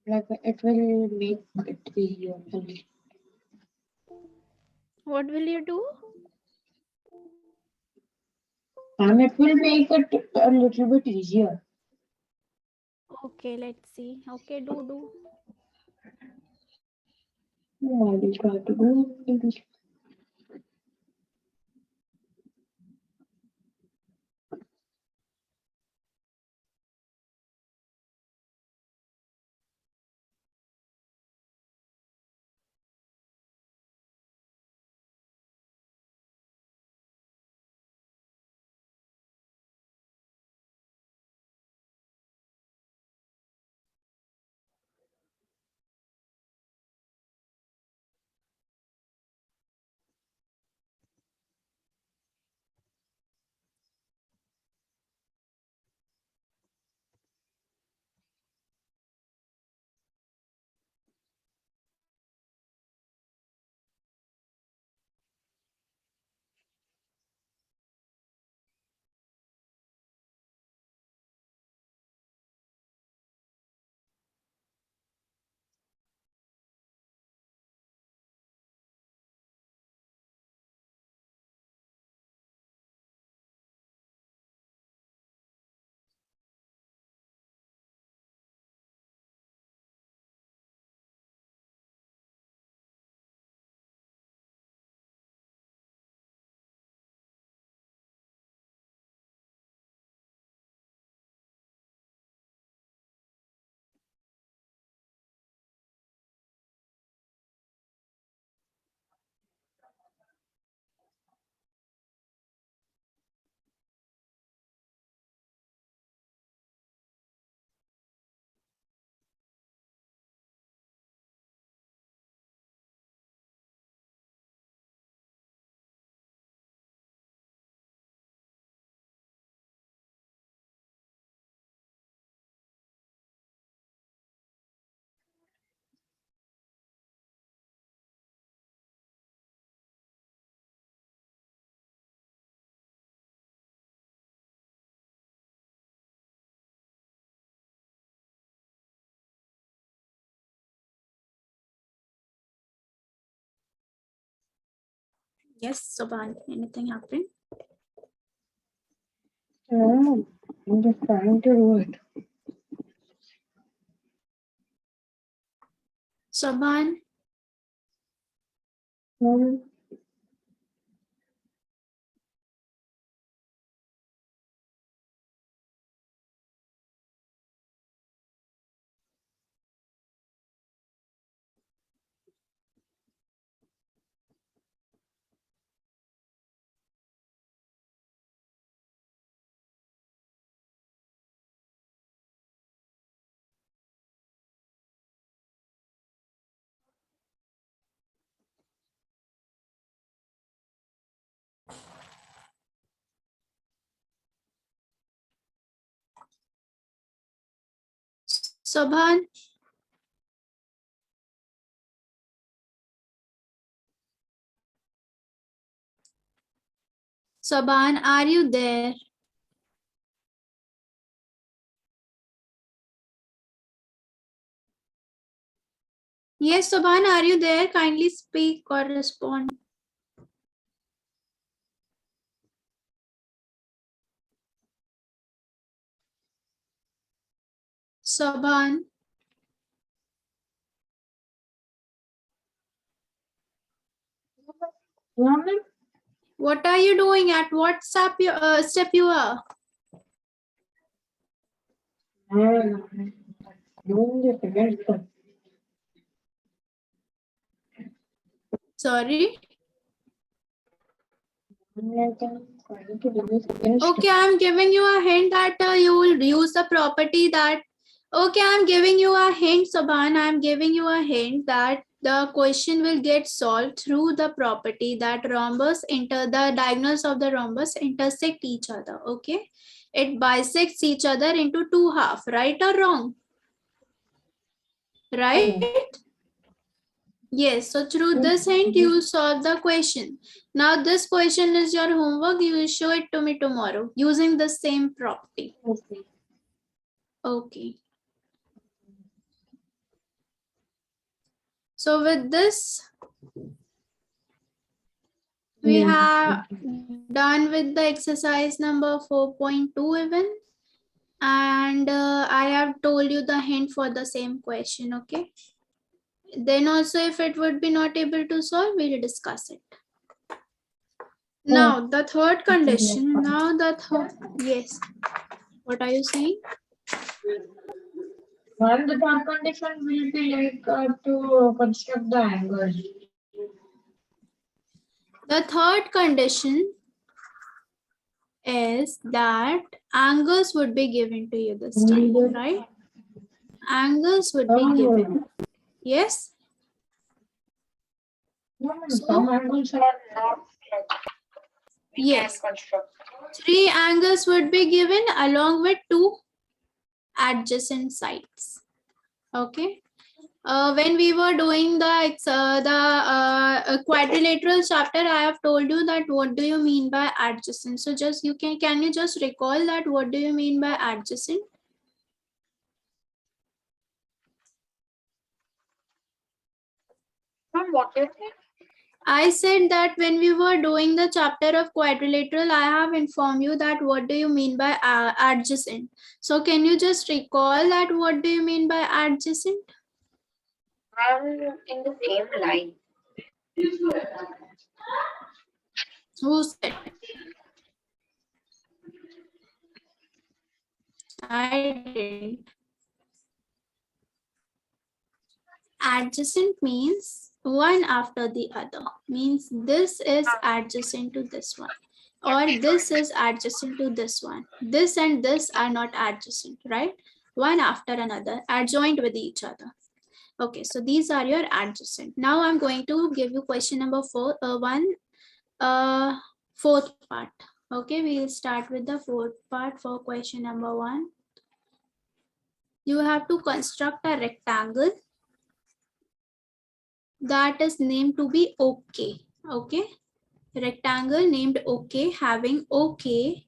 Like it will make it easier for me. What will you do? And it will make it a little bit easier. Okay, let's see. Okay, do. I will try to do it. Yes, Soban. Anything happened? No, I'm just trying to do it. Soban, Um, Soban. Saban, are you there? Yes, Saban, are you there? Kindly speak or respond. Saban, what are you doing? At what step you are? Sorry. Okay, I'm giving you a hint that you will use the property that. Okay, I'm giving you a hint, Saban. I'm giving you a hint that the question will get solved through the property that the diagonals of the rhombus intersect each other. Okay, it bisects each other into two halves. Right or wrong? Right? Yes, so through this hint, you will solve the question. Now, this question is your homework. You will show it to me tomorrow using the same property. Okay. So with this, we have done with the exercise number 4.2 even. And I have told you the hint for the same question, okay? Then also if it would be not able to solve, we'll discuss it. Now the third condition, yes. What are you saying? Well, the third condition will be like to construct the angles. The third condition is that angles would be given to you this time, right? Angles would be given. Yes? Some angles are not Yes. 3 angles would be given along with 2 adjacent sides. Okay. When we were doing the quadrilateral chapter, I have told you that what do you mean by adjacent. So just can you just recall that what do you mean by adjacent? what is it? I said that when we were doing the chapter of quadrilateral, I have informed you that what do you mean by adjacent. So can you just recall that what do you mean by adjacent? In the same line. Who said? I didn't. Adjacent means one after the other. Means this is adjacent to this one. Or this is adjacent to this one. This and this are not adjacent, right? One after another, adjoined with each other. Okay, so these are your adjacent. Now I'm going to give you question number fourth part. Okay, we'll start with the fourth part for question number 1. You have to construct a rectangle that is named to be OK. Okay, rectangle named OK having OK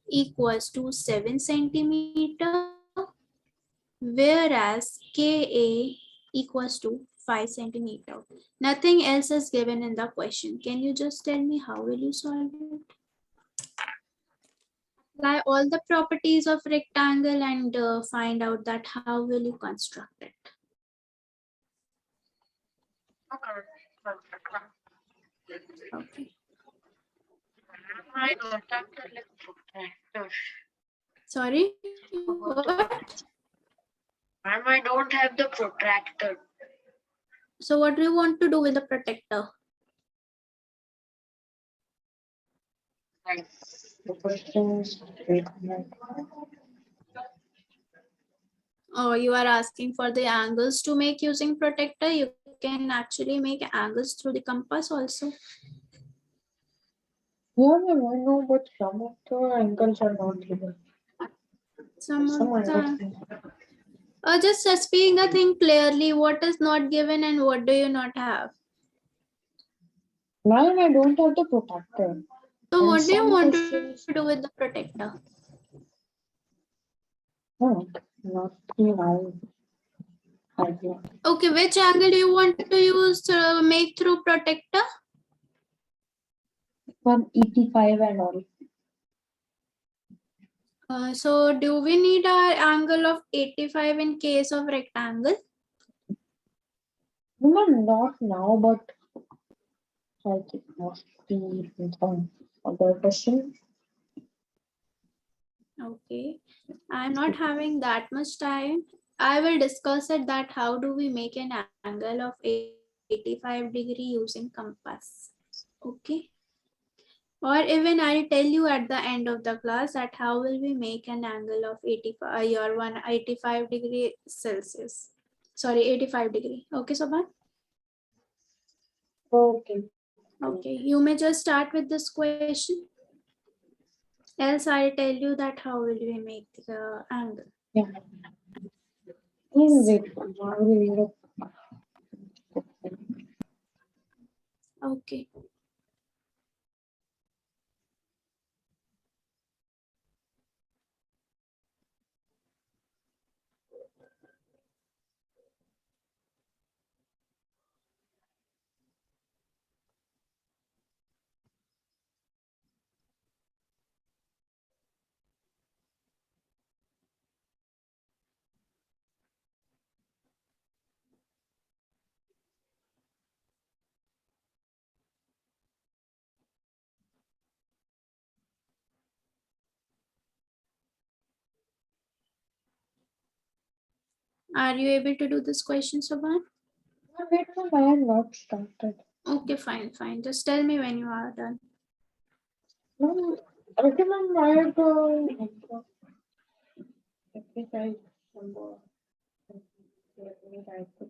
equals to 7 centimeter, whereas KA equals to 5 centimeter. Nothing else is given in the question. Can you just tell me how will you solve it? Apply all the properties of rectangle and find out that how will you construct it. Okay. I don't have the protractor. Sorry, what? I don't have the protractor. So what do you want to do with the protector? The question is Oh, you are asking for the angles to make using protector. You can actually make angles through the compass also. Yeah, I know, but some of the angles are not given. Some of the just speak the thing clearly. What is not given and what do you not have? Ma'am, I don't have the protector. So And what do you some want questions, to do with the protector? no, not now. Idea. Okay, which angle do you want to use to make through protector? 185 and all. So do we need our angle of 85 in case of rectangle? No, not now, but I think must be some other question. Okay, I'm not having that much time. I will discuss it that how do we make an angle of 85 degree using compass. Okay. Or even I'll tell you at the end of the class that how will we make an angle of 85 or 185 degree Celsius. Sorry, 85 degree. Okay, Sobhan? Okay. Okay, you may just start with this question. Else I'll tell you that how will we make the angle. Yeah. Wait, I will Okay. Are you able to do this question, Sobhan? wait, I have not started. Okay, fine, fine. Just tell me when you are done. No, I remember let me write number. Let me write it.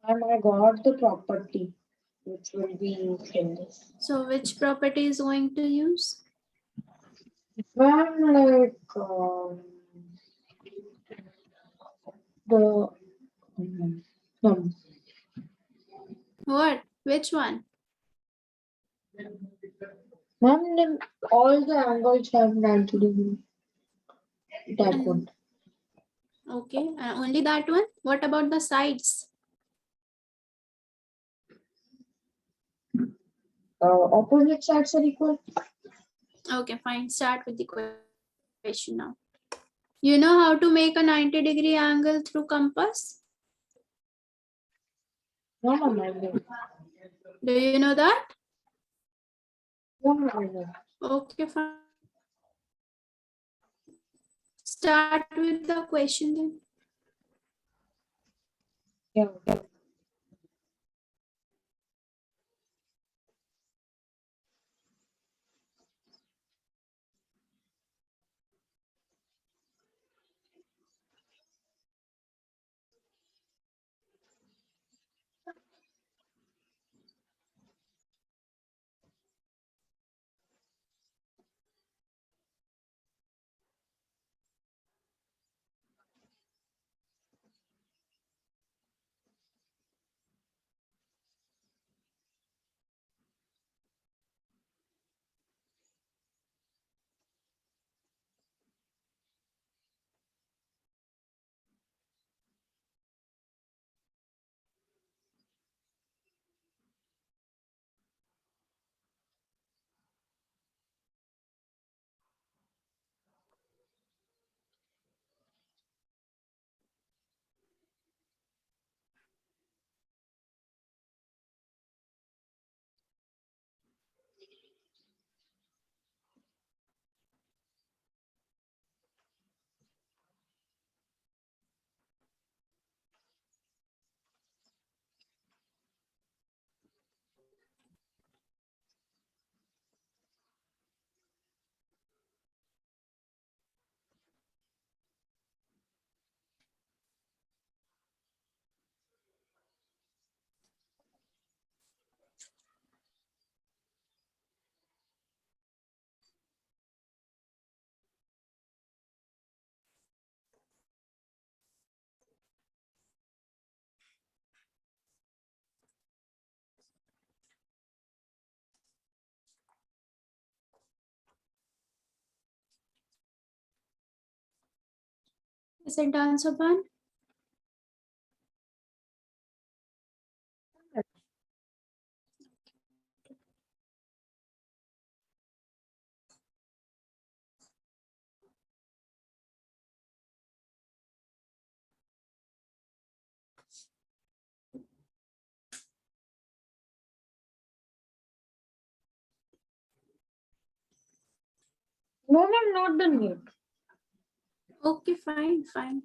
And I got the property which will be used in this. So which property is going to use? When like the no, What? Which one? when then all the angles have 90 degrees. That And one. okay, only that one. What about the sides? Opposite sides are equal. Okay, fine. Start with the question now. You know how to make a 90-degree angle through compass? No. Do you know that? No. Okay, fine. Start with the question then. Yeah. Is it done, Subhan? No, ma'am, not done yet. Okay, fine.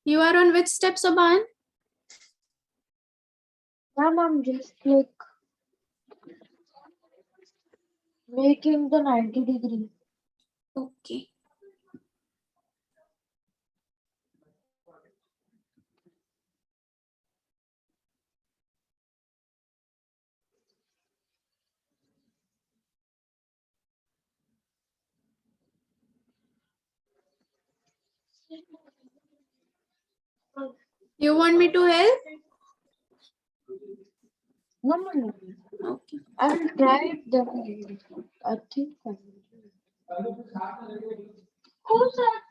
You are on which step, Subhan? Ma'am, I'm just like making the 90-degree. Okay. You want me to help? No. Okay. I'll try it definitely. I think I will. Who's that?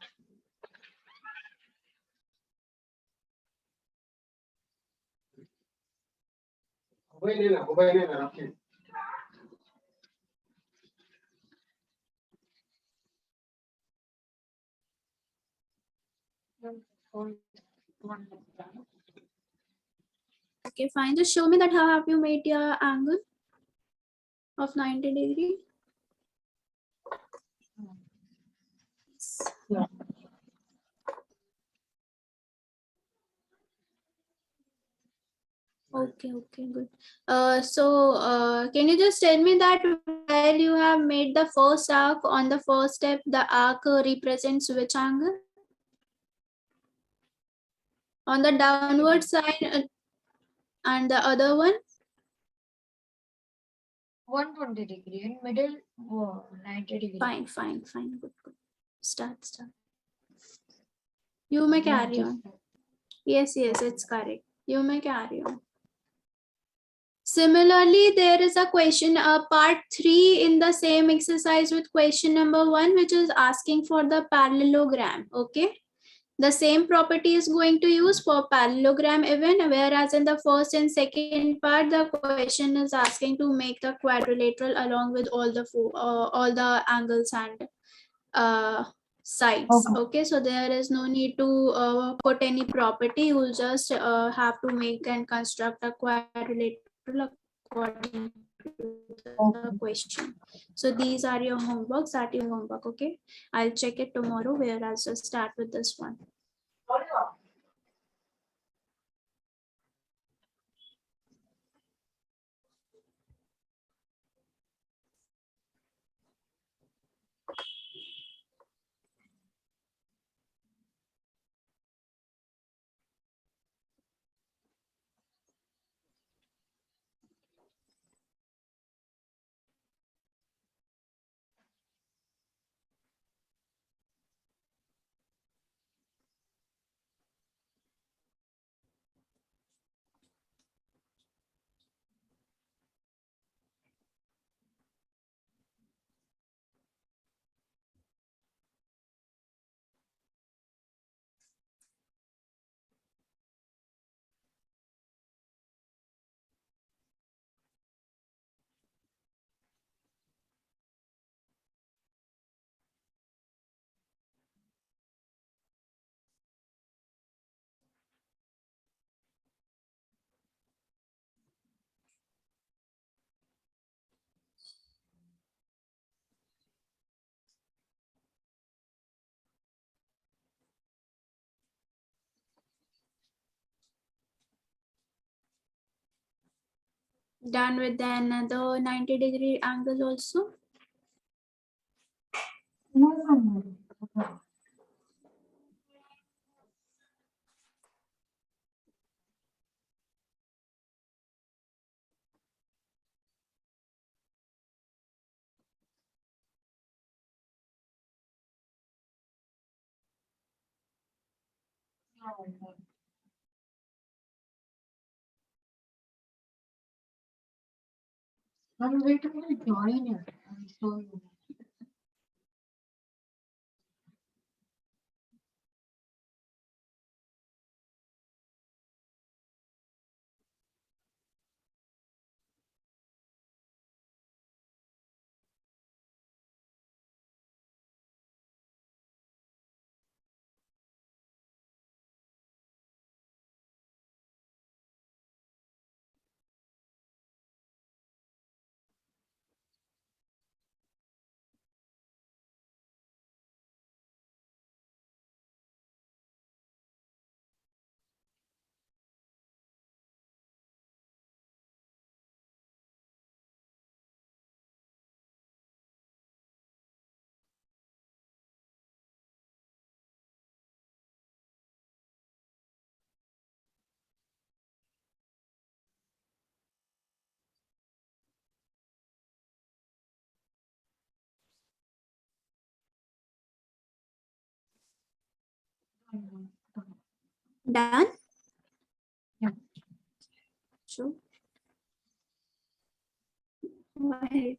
Okay, fine. Just show me that how have you made your angle of 90-degree. Yeah. Okay, good. Can you just tell me that while you have made the first arc on the first step, the arc represents which angle? On the downward side and the other one? 120-degree in middle, 90-degree. Fine. Good. Start. You may carry on. Yes, it's correct. You may carry on. Similarly, there is a question, part 3 in the same exercise with question number 1, which is asking for the parallelogram. Okay. The same property is going to use for parallelogram even, whereas in the first and second part, the question is asking to make the quadrilateral along with all the angles and sides. Okay, so there is no need to put any property. You will just have to make and construct a quadrilateral according to the question. So these are your homeworks. That your homework. Okay, I'll check it tomorrow. Whereas just start with this one. Done with the another 90-degree angle also. No. I'm waiting to join it. I'm sorry. Done? Yeah. Sure. Wait.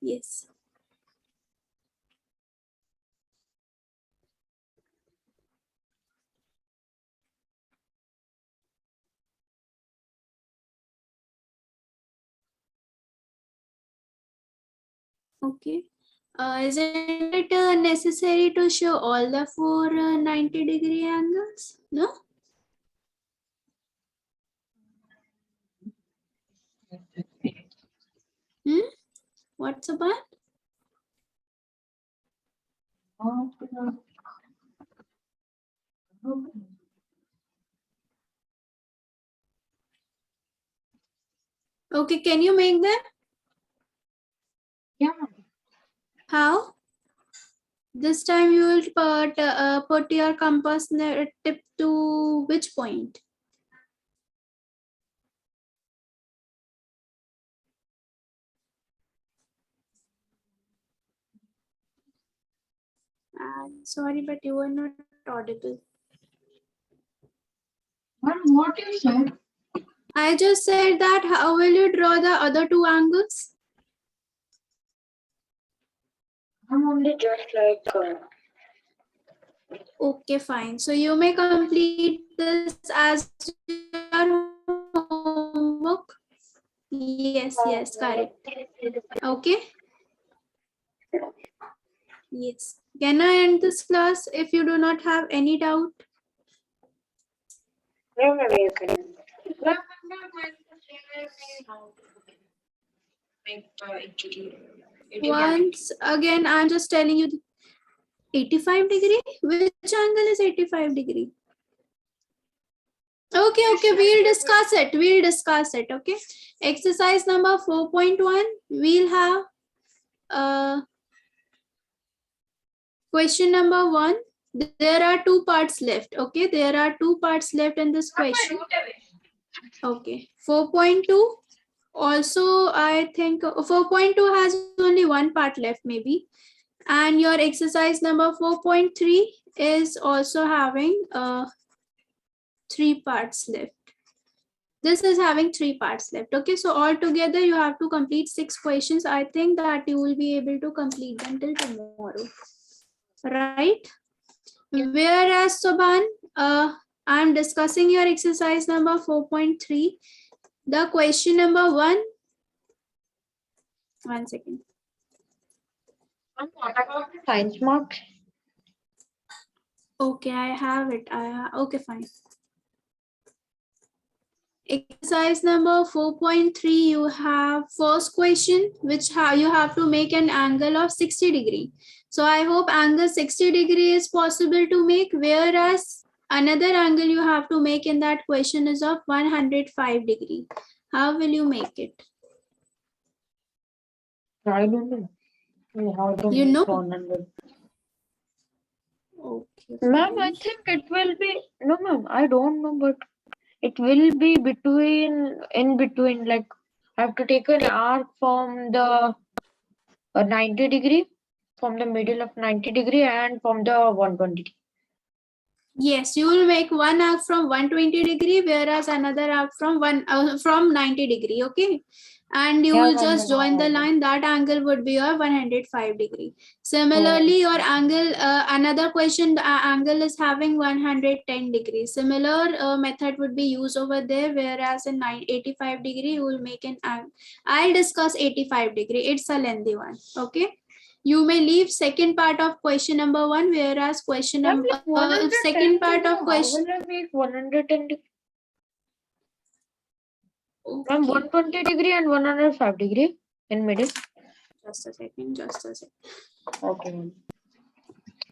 Yes. Okay. Is it necessary to show all the four 90-degree angles? No? Hmm? What's about? Okay, can you make them? Yeah. How? This time you will put your compass tip to which point? Sorry, but you are not audible. What you said? I just said that how will you draw the other two angles? I'm only just like. Okay, fine. So you may complete this as your homework. Yes, correct. Okay. Yes. Can I end this class if you do not have any doubt? Once again, I'm just telling you 85 degree. Which angle is 85 degree? Okay, we'll discuss it. Okay. Exercise number 4.1. We'll have question number 1. There are two parts left. Okay, there are two parts left in this question. Okay. 4.2. Also, I think 4.2 has only one part left, maybe. And your exercise number 4.3 is also having 3 parts left. This is having 3 parts left. Okay, so altogether you have to complete 6 questions. I think that you will be able to complete them till tomorrow. Right? Whereas Soban, I'm discussing your exercise number 4.3. The question number 1. 1 second. What about the science marks? Okay, I have it. Okay, fine. Exercise number 4.3, you have first question, which you have to make an angle of 60 degree. So I hope angle 60 degree is possible to make, whereas another angle you have to make in that question is of 105 degree. How will you make it? I don't know. How to You make know? 100. Okay. Ma'am, I think it will be. No, ma'am, I don't know, but it will be in between. Like, I have to take an arc from the 90 degree, from the middle of 90 degree, and from the 120. Yes, you will make one arc from 120 degree, whereas another arc from from 90 degree. Okay, and you Yeah, will ma'am, just join the line. That angle would be your 105 degree. Similarly, your angle, another question, the angle is having 110 degree. Similar method would be used over there, whereas in 85 degree you will make an angle. I'll discuss 85 degree. It's a lengthy one. Okay. You may leave second part of question number 1, whereas question number second part of question. How will I make 110 degree? Ma'am, Okay, 120 degree and 105 degree in middle. just a second. Okay, ma'am.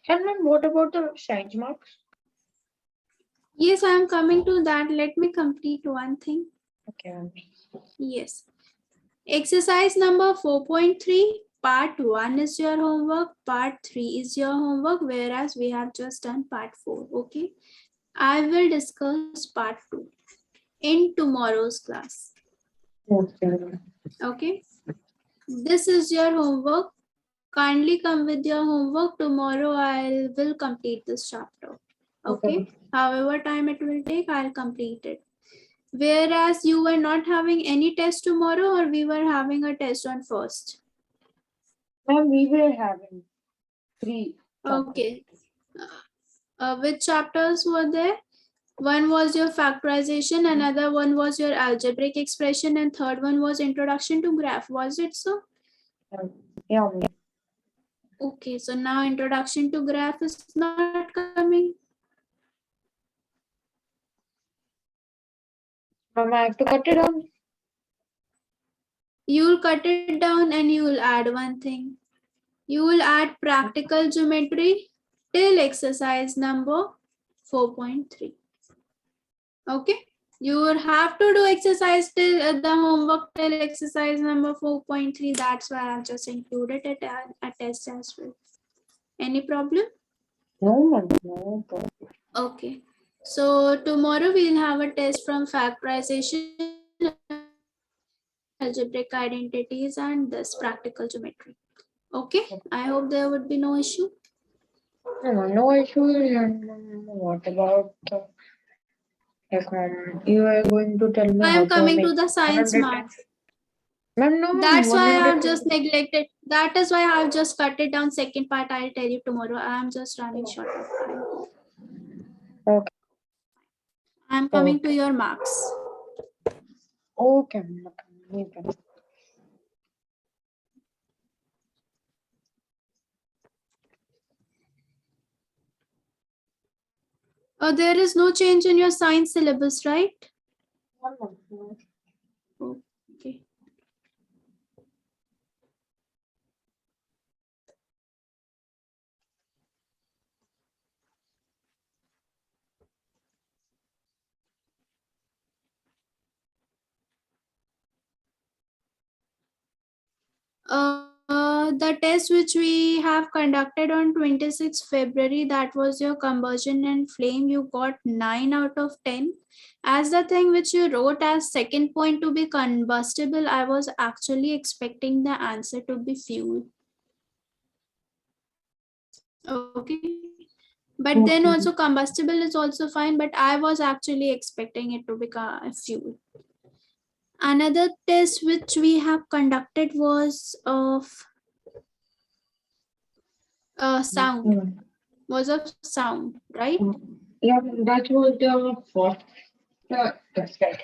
And ma'am, what about the science marks? Yes, I am coming to that. Let me complete one thing. Okay, ma'am. Yes. Exercise number 4.3. Part 1 is your homework. Part 3 is your homework, whereas we have just done part 4. Okay. I will discuss part 2 in tomorrow's class. Okay. Okay. This is your homework. kindly come with your homework. Tomorrow I will complete this chapter. Okay. However time it will take, I'll complete it. Whereas you were not having any test tomorrow, or we were having a test on first? Ma'am, we were having 3 chapters. Okay. Which chapters were there? One was your factorization, another one was your algebraic expression, and third one was introduction to graph. Was it so? Yeah. Okay, so now introduction to graph is not coming. Ma'am, I have to cut it down. You'll cut it down and you will add one thing. You will add practical geometry till exercise number 4.3. Okay, you will have to do exercise till the homework till exercise number 4.3. That's why I've just included it as a test as well. Any problem? No, ma'am. No problem. Okay, so tomorrow we'll have a test from factorization, algebraic identities, and this practical geometry. Okay, I hope there would be no issue. No issue. And what about you are going to tell me I how am to coming to make the science 100 times? marks. Ma'am, no, That's why 100 I've just times. neglected. That is why I've just cut it down. Second part I'll tell you tomorrow. I'm just running short of time. Okay. I'm coming to your marks. Okay, ma'am. Okay. There is no change in your science syllabus, right? Okay. The test which we have conducted on 26th February, that was your conversion and flame, you got 9 out of 10. As the thing which you wrote as second point to be combustible, I was actually expecting the answer to be fuel. Okay. But then also combustible is also fine, but I was actually expecting it to become a fuel. Another test which we have conducted was of sound. Was of sound, right? Yeah, that was the first. That's right.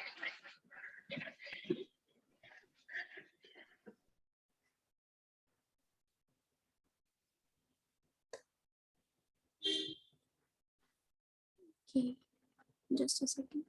Okay, just a second.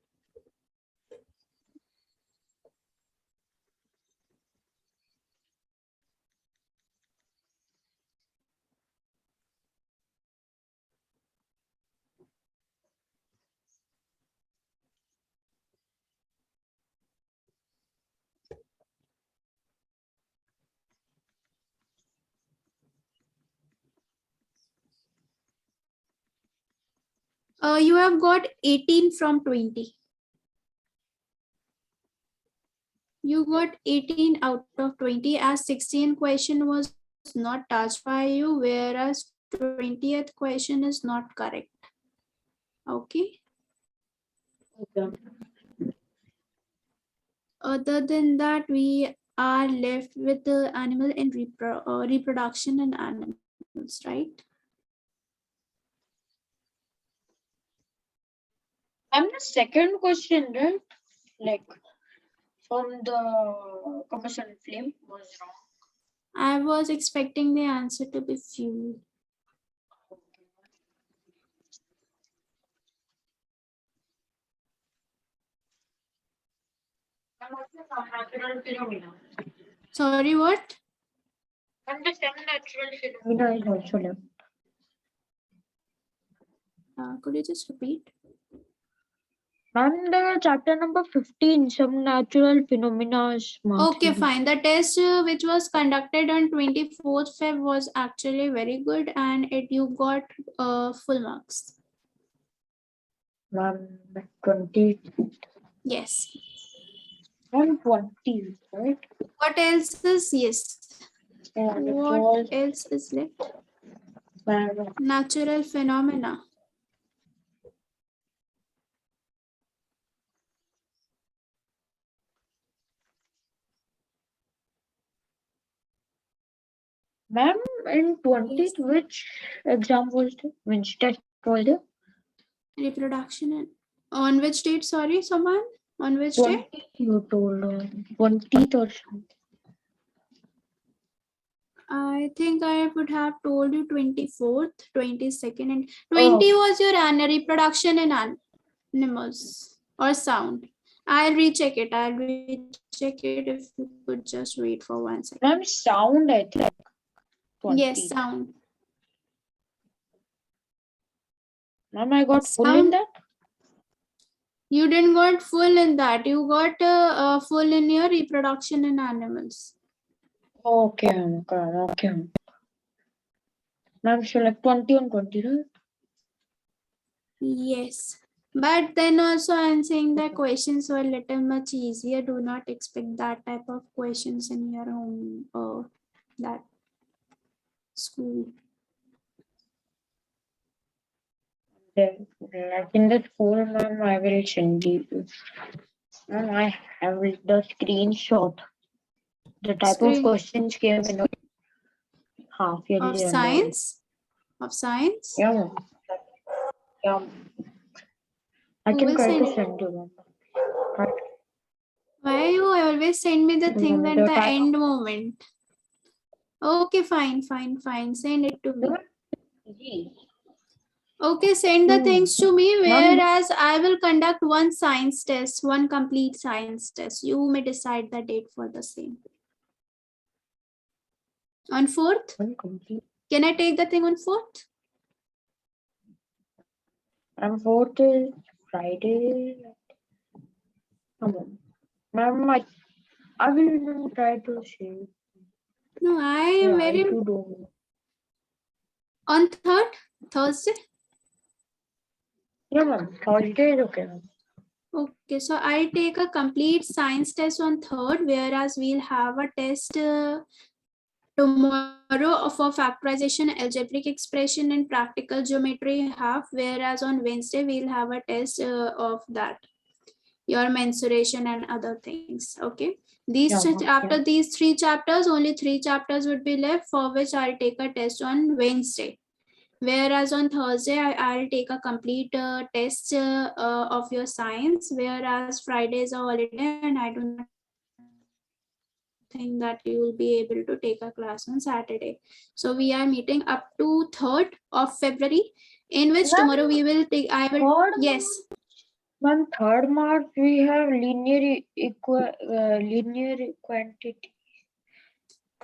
You have got 18 from 20. You got 18 out of 20 as 16 question was not touched by you, whereas 20th question is not correct. Okay. Okay. Other than that, we are left with the animal and reproduction in animals, right? I'm the second question, right? Like from the combustion flame was wrong. I was expecting the answer to be fuel. Natural phenomena. Sorry, what? And the some natural phenomena is also left. Could you just repeat? And the chapter number 15, some natural phenomena is marked. Okay, fine. The test which was conducted on 24th Feb was actually very good, and you got full marks. Ma'am, 20. Yes. And 20, right? What else is yes? What else is left? Natural phenomena. Ma'am, in 20th, which exam was there? Which test was there? Reproduction. On which date? Sorry, someone? On which date? 20th, you told 20th or something. I think I would have told you 24th, 22nd, and 20 was your reproduction in animals or sound. I'll recheck it. I'll recheck it if you could just wait for 1 second. Ma'am, sound, I think. 20. Yes, sound. Ma'am, I got full in that? You didn't got full in that. You got full in your reproduction in animals. Okay, okay. Ma'am, so like 20 on 20, right? Yes. But then also I'm saying that questions were a little much easier. Do not expect that type of questions in your home that school. Then, like in the school, ma'am, I will send you. Ma'am, I have the screenshot. The type of questions came in half yearly of science? Of science? Yeah, ma'am. Yeah. I can try to send you one. Why you always send me the things at the end moment? Okay, fine. Send it to me. Okay, send the things to me, whereas I will conduct one science test, one complete science test. You may decide the date for the same. On 4th? Can I take the thing on 4th? On 4th is Friday. Ma'am, I will try to see. No, I am very... On 3rd? Thursday? Yeah, ma'am. Thursday is okay. Okay, so I take a complete science test on 3rd, whereas we'll have a test tomorrow for factorization, algebraic expression, and practical geometry half, whereas on Wednesday we'll have a test of that, your mensuration and other things. Okay, after these 3 chapters, only 3 chapters would be left, for which I'll take a test on Wednesday. Whereas on Thursday, I'll take a complete test of your science, whereas Friday is a holiday and I do not think that you will be able to take a class on Saturday. So we are meeting up to 3rd of February, in which tomorrow we will take, yes. On 3rd March, we have linear quantity.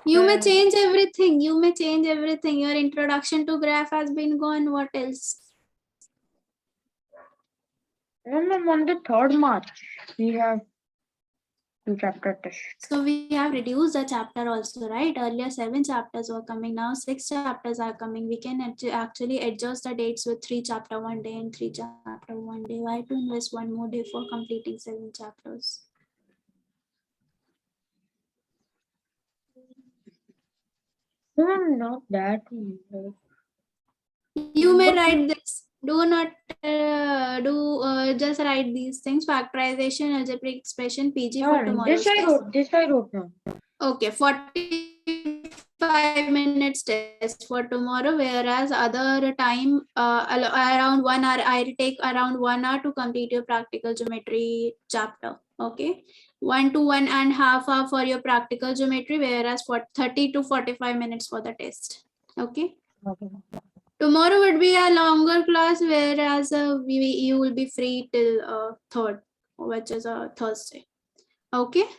You may change everything. You may change everything. Your introduction to graph has been gone. What else? No, ma'am, on the 3rd March, we have 2 chapter test. So we have reduced the chapter also, right? Earlier 7 chapters were coming. Now 6 chapters are coming. We can actually adjust the dates with 3 chapter one day and 3 chapter one day. Why to invest one more day for completing 7 chapters? Not that. You may write this. Do not just write these things. Factorization, algebraic expression, PG for tomorrow's test. This I wrote now. Okay, 45 minutes test for tomorrow, whereas other time around 1 hour, I'll take around 1 hour to complete your practical geometry chapter. Okay, 1 to 1.5 hour for your practical geometry, whereas for 30 to 45 minutes for the test. Okay. Tomorrow would be a longer class, whereas you will be free till 3rd, which is a Thursday. Okay.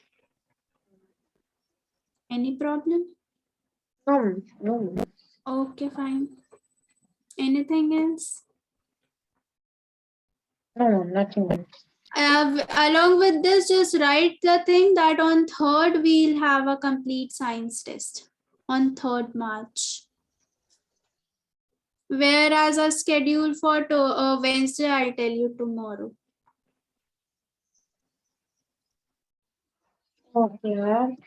Any problem? No. Okay, fine. Anything else? No, nothing else. Along with this, just write the thing that on 3rd we'll have a complete science test on 3rd March. Whereas a schedule for Wednesday, I'll tell you tomorrow. Okay.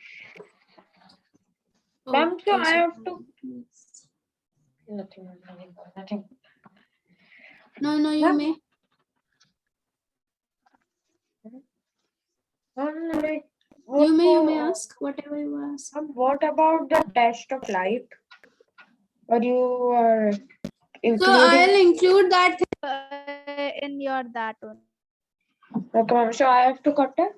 Ma'am, so Okay, I have to. yes. Nothing. No, you Ma'am? may. You may ask whatever you ask. What about the test of light? Or you are So I'll including? include that in your that one. Okay, ma'am. So I have to cut it?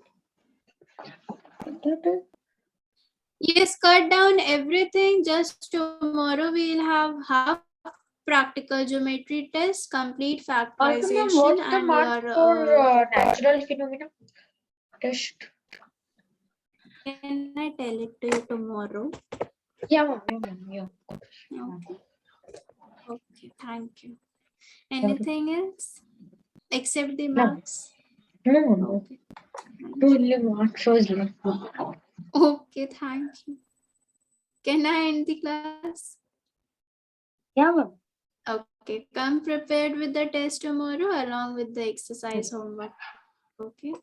Yes, cut down everything. Just tomorrow we'll have half practical geometry test, complete Also, ma'am, factorization, what's the and mark your for natural phenomena test? can I tell it to you tomorrow? Yeah, ma'am. Yeah. Okay. Okay, thank you. Anything else except the No. marks? No. Okay. Only marks was left. Okay, thank you. Can I end the class? Yeah, ma'am. Okay, come prepared with the test tomorrow along with the exercise homework. Okay.